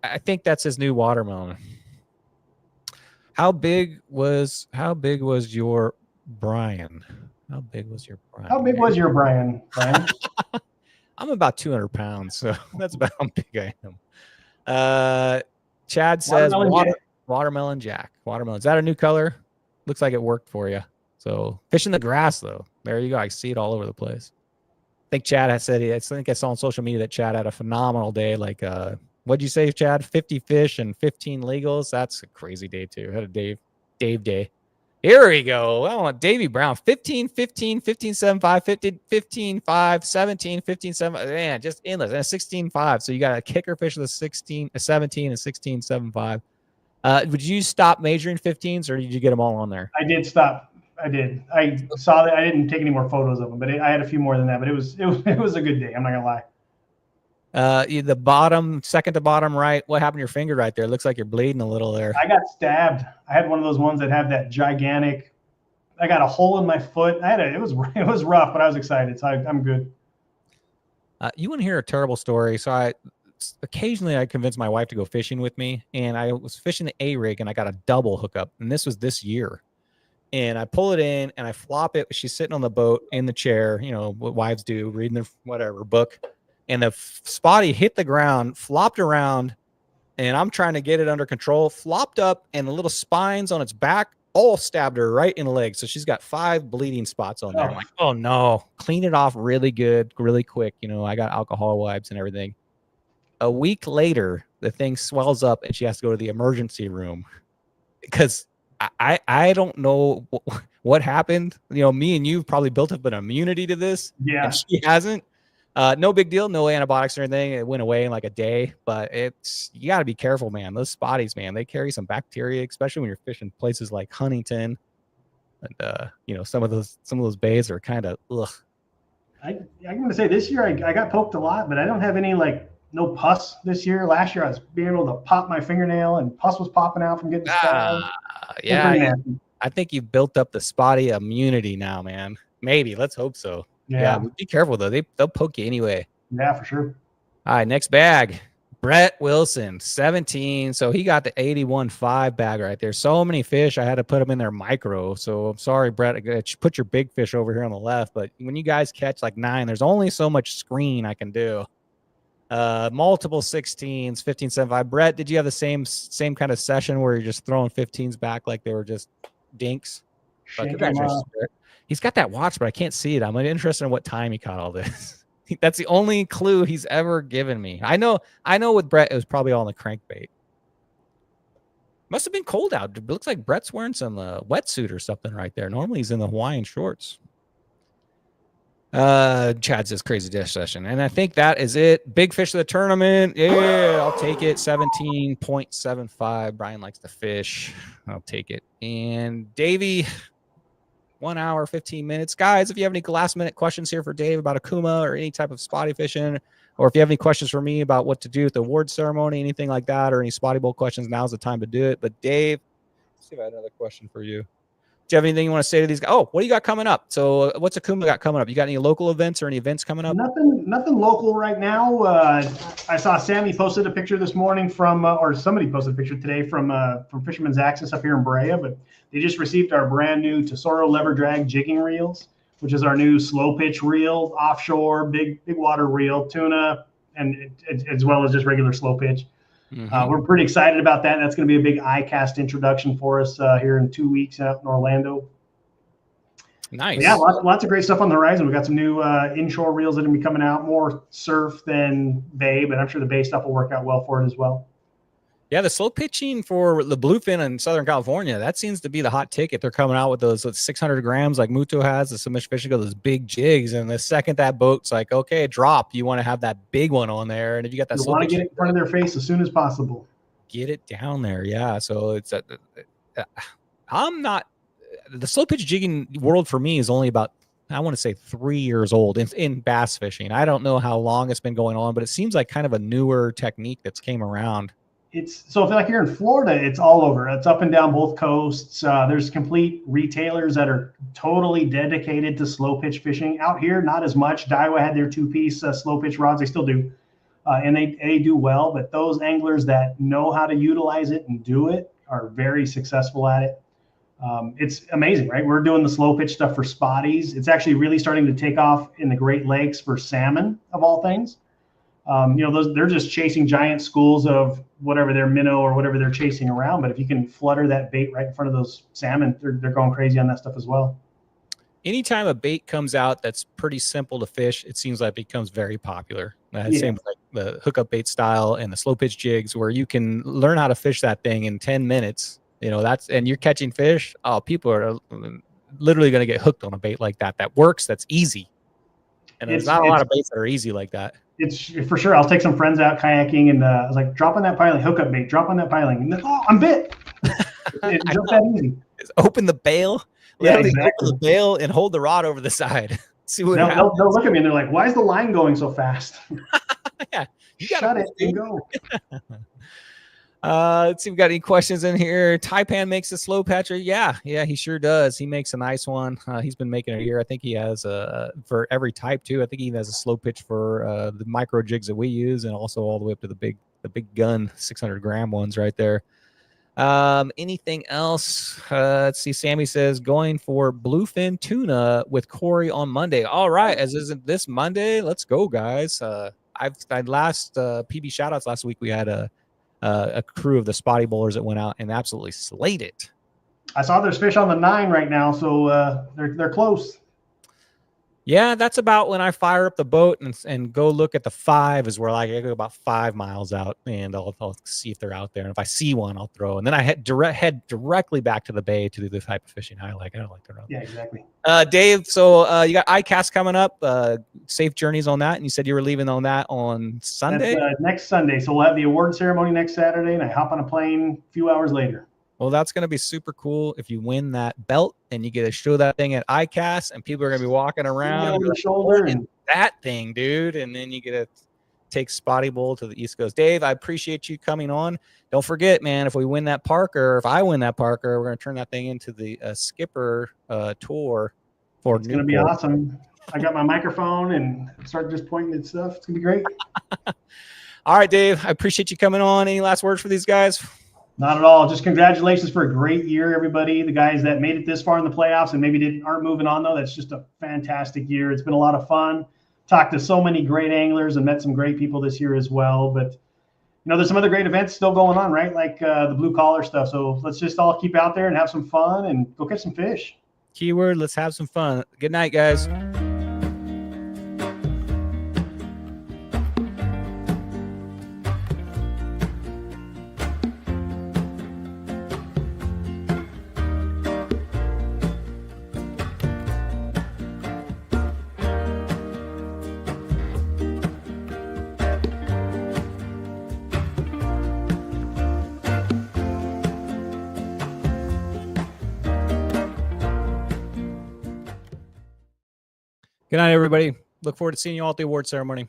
I think that's his new watermelon. How big was your Brian? How big was your Brian? How big was your Brian? I'm about 200 pounds, so that's about how big I am. Chad says watermelon Jack. Watermelon. Is that a new color? Looks like it worked for you. So fish in the grass, though. There you go. I see it all over the place. I think Chad has said, I think I saw on social media that Chad had a phenomenal day. Like, what'd you say, Chad? 50 fish and 15 legals. That's a crazy day, too. Had a Dave day. Here we go. I want Davey Brown. 15, 15, 15, 7, 5, 15, 15, 5, 17, 15, 7. Man, just endless. And 16, 5. So you got a kicker fish with a 16, a 17, and 16, 7, 5. Would you stop majoring 15s or did you get them all on there? I did stop. I did. I saw that. I didn't take any more photos of them, but I had a few more than that. But it was a good day. I'm not gonna lie. The bottom, second to bottom right. What happened to your finger right there? It looks like you're bleeding a little there. I got stabbed. I had one of those ones that have that gigantic. I got a hole in my foot. It was rough, but I was excited, so I'm good. You want to hear a terrible story? So occasionally I convince my wife to go fishing with me, and I was fishing the A rig, and I got a double hookup, and this was this year. And I pull it in, and I flop it. She's sitting on the boat in the chair, you know what wives do, reading their whatever book. And the spotty hit the ground, flopped around, and I'm trying to get it under control, flopped up, and the little spines on its back all stabbed her right in the leg. So she's got 5 bleeding spots on there. I'm like, oh no, clean it off really good, really quick. You know, I got alcohol wipes and everything. A week later, the thing swells up and she has to go to the emergency room because I don't know what happened. You know, me and you probably built up an immunity to this. Yeah. And she hasn't. No big deal. No antibiotics or anything. It went away in like a day, but you got to be careful, man. Those spotties, man, they carry some bacteria, especially when you're fishing places like Huntington. And, you know, some of those bays are kind of, ugh. I'm going to say this year I got poked a lot, but I don't have any no pus this year. Last year I was being able to pop my fingernail and pus was popping out from getting stabbed. Yeah. I think you've built up the spotty immunity now, man. Maybe. Let's hope so. Yeah, be careful though. They'll poke you anyway. Yeah, for sure. All right, next bag. Brett Wilson, 17. So he got the 81.5 bag right there. So many fish, I had to put them in their micro. So I'm sorry, Brett. I got to put your big fish over here on the left. But when you guys catch like 9, there's only so much screen I can do. Multiple 16s, 15.75. Brett, did you have the same kind of session where you're just throwing 15s back like they were just dinks? He's got that watch, but I can't see it. I'm interested in what time he caught all this. That's the only clue he's ever given me. I know with Brett, it was probably all in the crankbait. Must have been cold out. It looks like Brett's wearing some wetsuit or something right there. Normally he's in the Hawaiian shorts. Chad says crazy dish session. And I think that is it. Big fish of the tournament. Yeah, I'll take it. 17.75. Brian likes to fish. I'll take it. And Davey, 1 hour, 15 minutes. Guys, if you have any last minute questions here for Dave about Okuma or any type of spotty fishing, or if you have any questions for me about what to do at the award ceremony, anything like that, or any Spotty Bowl questions, now's the time to do it. But Dave, let's see if I have another question for you. Do you have anything you want to say to these guys? Oh, what do you got coming up? So what's Okuma got coming up? You got any local events or any events coming up? Nothing local right now. I saw Sammy posted a picture this morning or somebody posted a picture today from Fisherman's Access up here in Brea, but they just received our brand new Tesoro lever drag jigging reels, which is our new slow pitch reel, offshore, big water reel, tuna, and as well as just regular slow pitch. Mm-hmm. We're pretty excited about that. That's going to be a big ICAST introduction for us here in 2 weeks out in Orlando. Nice. But yeah, lots of great stuff on the horizon. We got some new inshore reels that are going to be coming out, more surf than bay, but I'm sure the bay stuff will work out well for it as well. Yeah, the slow pitching for the bluefin in Southern California, that seems to be the hot ticket. They're coming out with those 600 grams like Muto has, the submission fishing, those big jigs. And the second that boat's like, okay, drop, you want to have that big one on there. And if you got that you want to get it in front of their face as soon as possible. Get it down there. Yeah. So it's the slow pitch jigging world for me is only about, I want to say 3 years old in bass fishing. I don't know how long it's been going on, but it seems like kind of a newer technique that's came around. So if like here in Florida, it's all over. It's up and down both coasts. There's complete retailers that are totally dedicated to slow pitch fishing. Out here, not as much. Daiwa had their 2-piece slow pitch rods. They still do. And they do well. But those anglers that know how to utilize it and do it are very successful at it. It's amazing, right? We're doing the slow pitch stuff for spotties. It's actually really starting to take off in the Great Lakes for salmon, of all things. They're just chasing giant schools of whatever their minnow or whatever they're chasing around. But if you can flutter that bait right in front of those salmon, they're going crazy on that stuff as well. Anytime a bait comes out that's pretty simple to fish, it seems like it becomes very popular. Same with like the hookup bait style and the slow pitch jigs, where you can learn how to fish that thing in 10 minutes You know, and you're catching fish. Oh, people are literally going to get hooked on a bait like that. That works. That's easy. And there's not a lot of baits that are easy like that. It's for sure. I'll take some friends out kayaking, and I was like, drop on that piling, hookup bait, drop on that piling. And then, oh, I'm bit. It's just that easy. Just open the bail. Yeah, Literally exactly. open the bail and hold the rod over the side. See what happens. They'll look at me and they're like, why is the line going so fast? Yeah, you Shut it and go. Let's see if we got any questions in here. Taipan makes a slow patcher. Yeah, he sure does. He makes a nice one. He's been making it here. I think he has for every type too. I think he even has a slow pitch for the micro jigs that we use, and also all the way up to the big gun 600-gram ones right there. Anything else? Let's see. Sammy says going for bluefin tuna with Corey on Monday. All right, as isn't this Monday? Let's go, guys. I last PB shoutouts last week. We had a crew of the Spotty Bowlers that went out and absolutely slayed it. I saw there's fish on the 9 right now, so they're close. Yeah, that's about when I fire up the boat and go look at the 5 is where I go about 5 miles out, and I'll see if they're out there. And if I see one, I'll throw. And then I head directly back to the bay to do the type of fishing I like. I don't like to run. Yeah, exactly. Dave, so you got ICAST coming up. Safe journeys on that, and you said you were leaving on that on Sunday? That's, next Sunday. So we'll have the award ceremony next Saturday, and I hop on a plane a few hours later. Well, that's going to be super cool if you win that belt and you get to show that thing at ICAST, and people are going to be walking around on the shoulder and that thing, dude. And then you get to take Spotty Bowl to the East Coast. Dave, I appreciate you coming on. Don't forget, man, if we win that Parker, if I win that Parker, we're going to turn that thing into the skipper tour for it's going to be awesome. I got my microphone and start just pointing at stuff. It's going to be great. All right, Dave, I appreciate you coming on. Any last words for these guys? Not at all. Just congratulations for a great year, everybody. The guys that made it this far in the playoffs and maybe aren't moving on, though, that's just a fantastic year. It's been a lot of fun. Talked to so many great anglers and met some great people this year as well. But, you know, there's some other great events still going on, right? Like the blue collar stuff. So let's just all keep out there and have some fun and go catch some fish. Keyword, let's have some fun. Good night, guys. Good night, everybody. Look forward to seeing you all at the award ceremony.